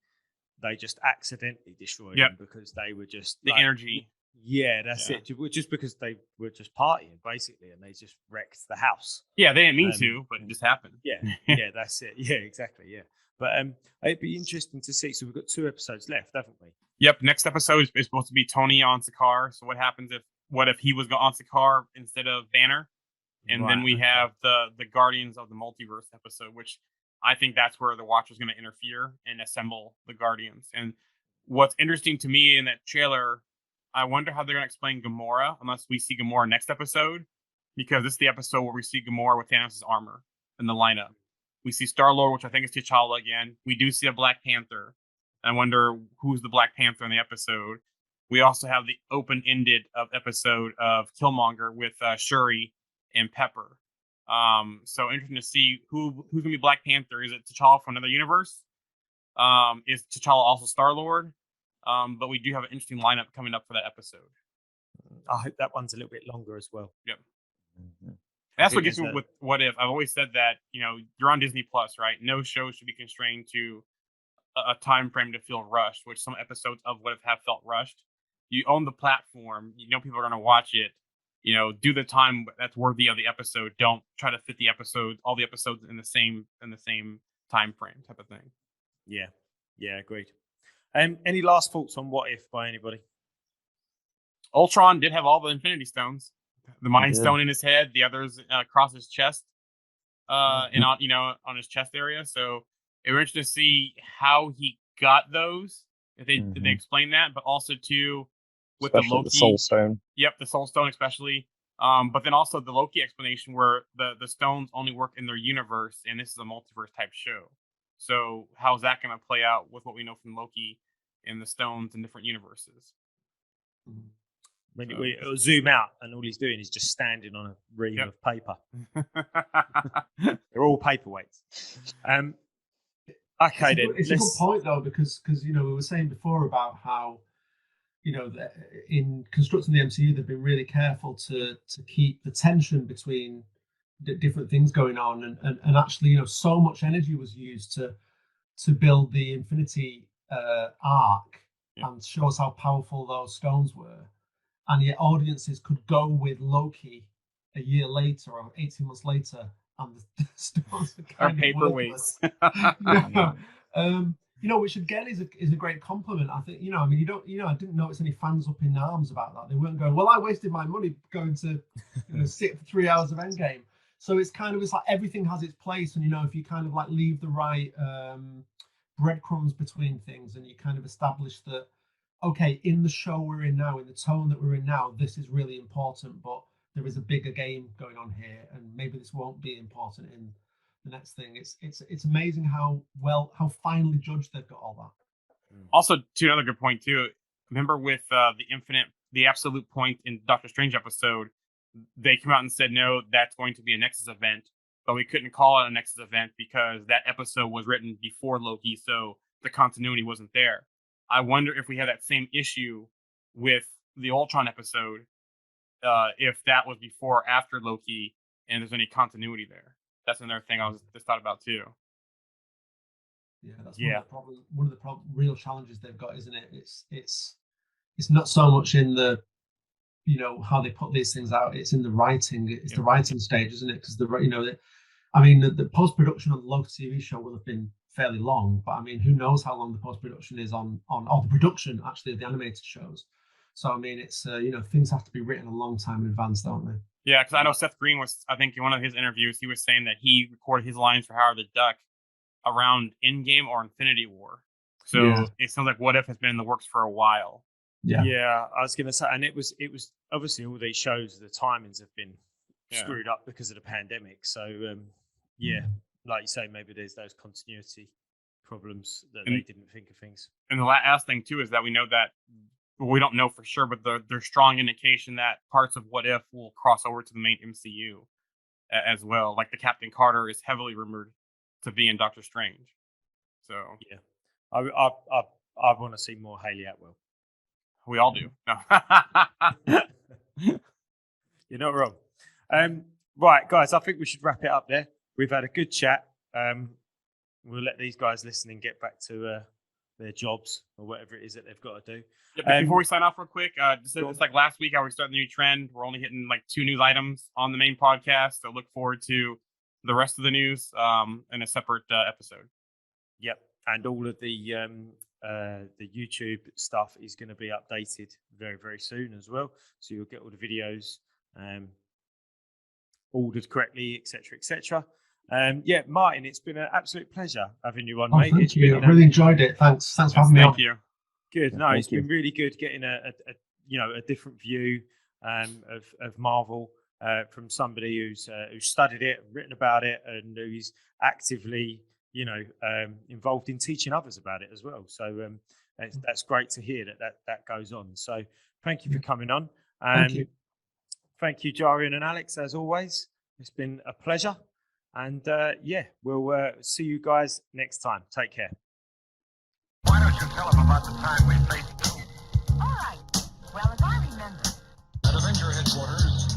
they just accidentally destroyed them because they were just the energy. Yeah, that's it. Just because they were just partying basically, and they just wrecked the house. Yeah, they didn't mean to, but it just happened. Yeah, yeah, that's it. Yeah, exactly. Yeah, but it'd be interesting to see. So we've got 2 episodes left, haven't we? Yep. Next episode is supposed to be Tony on Sakaar. So what happens if he was on Sakaar instead of Banner? And then we have the Guardians of the Multiverse episode, which I think that's where the Watcher's going to interfere and assemble the Guardians. And what's interesting to me in that trailer, I wonder how they're going to explain Gamora, unless we see Gamora next episode, because this is the episode where we see Gamora with Thanos' armor in the lineup. We see Star-Lord, which I think is T'Challa again. We do see a Black Panther. I wonder who's the Black Panther in the episode. We also have the open-ended episode of Killmonger with Shuri and Pepper. So interesting to see who's going to be Black Panther. Is it T'Challa from another universe? Is T'Challa also Star-Lord? But we do have an interesting lineup coming up for that episode. I hope that one's a little bit longer as well. Yep. Mm-hmm. That's what gets me with What If. I've always said that, you're on Disney Plus, right? No show should be constrained to a time frame to feel rushed, which some episodes of What If have felt rushed. You own the platform. People are going to watch it. Do the time that's worthy of the episode. Don't try to fit all the episodes in the same time frame type of thing. Yeah, agreed. Any last thoughts on What If by anybody? Ultron did have all the Infinity Stones. The Mind Stone in his head, the others across his chest, and on his chest area. So it was interesting to see how he got those. If they did they explain that, but also too with especially the Loki, the Soul Stone. Yep, the Soul Stone especially. But then also the Loki explanation where the stones only work in their universe, and this is a multiverse type show. So how's that going to play out with what we know from Loki and the stones in different universes? When we zoom out, and all he's doing is just standing on a ream of paper. They're all paperweights. Okay, then. It's a good point though, because we were saying before about how in constructing the MCU they've been really careful to keep the tension between different things going on, and actually so much energy was used to build the Infinity arc and show us how powerful those stones were. And yet audiences could go with Loki a year later or 18 months later, and the stones are kind of paperweights. Which again is a great compliment. I think I didn't notice any fans up in arms about that. They weren't going, well, I wasted my money going to sit for 3 hours of Endgame. So it's like everything has its place, and if you kind of like leave the right breadcrumbs between things, and you kind of establish that, okay, in the show we're in now, in the tone that we're in now, this is really important, but there is a bigger game going on here, and maybe this won't be important in the next thing. It's amazing how finely judged they've got all that. Also, to another good point too, remember with the absolute point in Doctor Strange episode, they came out and said, no, that's going to be a Nexus event, but we couldn't call it a Nexus event because that episode was written before Loki, so the continuity wasn't there. I wonder if we have that same issue with the Ultron episode, if that was before or after Loki, and there's any continuity there. That's another thing I was just thought about too. Yeah, that's one of the real challenges they've got, isn't it? It's not so much in the how they put these things out. It's in the writing. It's the writing stage, isn't it? Because the post production on the Loki TV show will have been fairly long, but who knows how long the post production is on the production actually of the animated shows. So it's things have to be written a long time in advance, don't they? Yeah, because I know Seth Green was, I think in one of his interviews, he was saying that he recorded his lines for Howard the Duck around Endgame or Infinity War. So it sounds like What If has been in the works for a while. Yeah, I was going to say, and it was obviously all these shows, the timings have been screwed up because of the pandemic. So like you say, maybe there's those continuity problems that they didn't think of things. And the last thing too is that we know that, well, we don't know for sure, but there's strong indication that parts of What If will cross over to the main MCU as well. Like the Captain Carter is heavily rumored to be in Doctor Strange. So yeah, I want to see more Hayley Atwell. We all do. No. You're not wrong. Right, guys, I think we should wrap it up there. We've had a good chat. We'll let these guys listening get back to their jobs or whatever it is that they've got to do. Yeah, before we sign off real quick, just like last week, how we started the new trend. We're only hitting like 2 news items on the main podcast. So look forward to the rest of the news in a separate episode. Yep, and all of the YouTube stuff is going to be updated very, very soon as well. So you'll get all the videos ordered correctly, etc., etc. Yeah, Martin, it's been an absolute pleasure having you on, mate. Thank you. I really enjoyed it. Thanks for having me on. Thank you. Good. No, Thank it's you. been really good getting a different view of Marvel from somebody who's studied it, written about it, and who's actively involved in teaching others about it as well. So that's great to hear that goes on. So thank you for coming on. Thank you. Thank you, Jarian and Alex, as always. It's been a pleasure. And we'll see you guys next time. Take care. Why don't you tell them about the time we faced All right. Well, as I remember, at Avenger headquarters?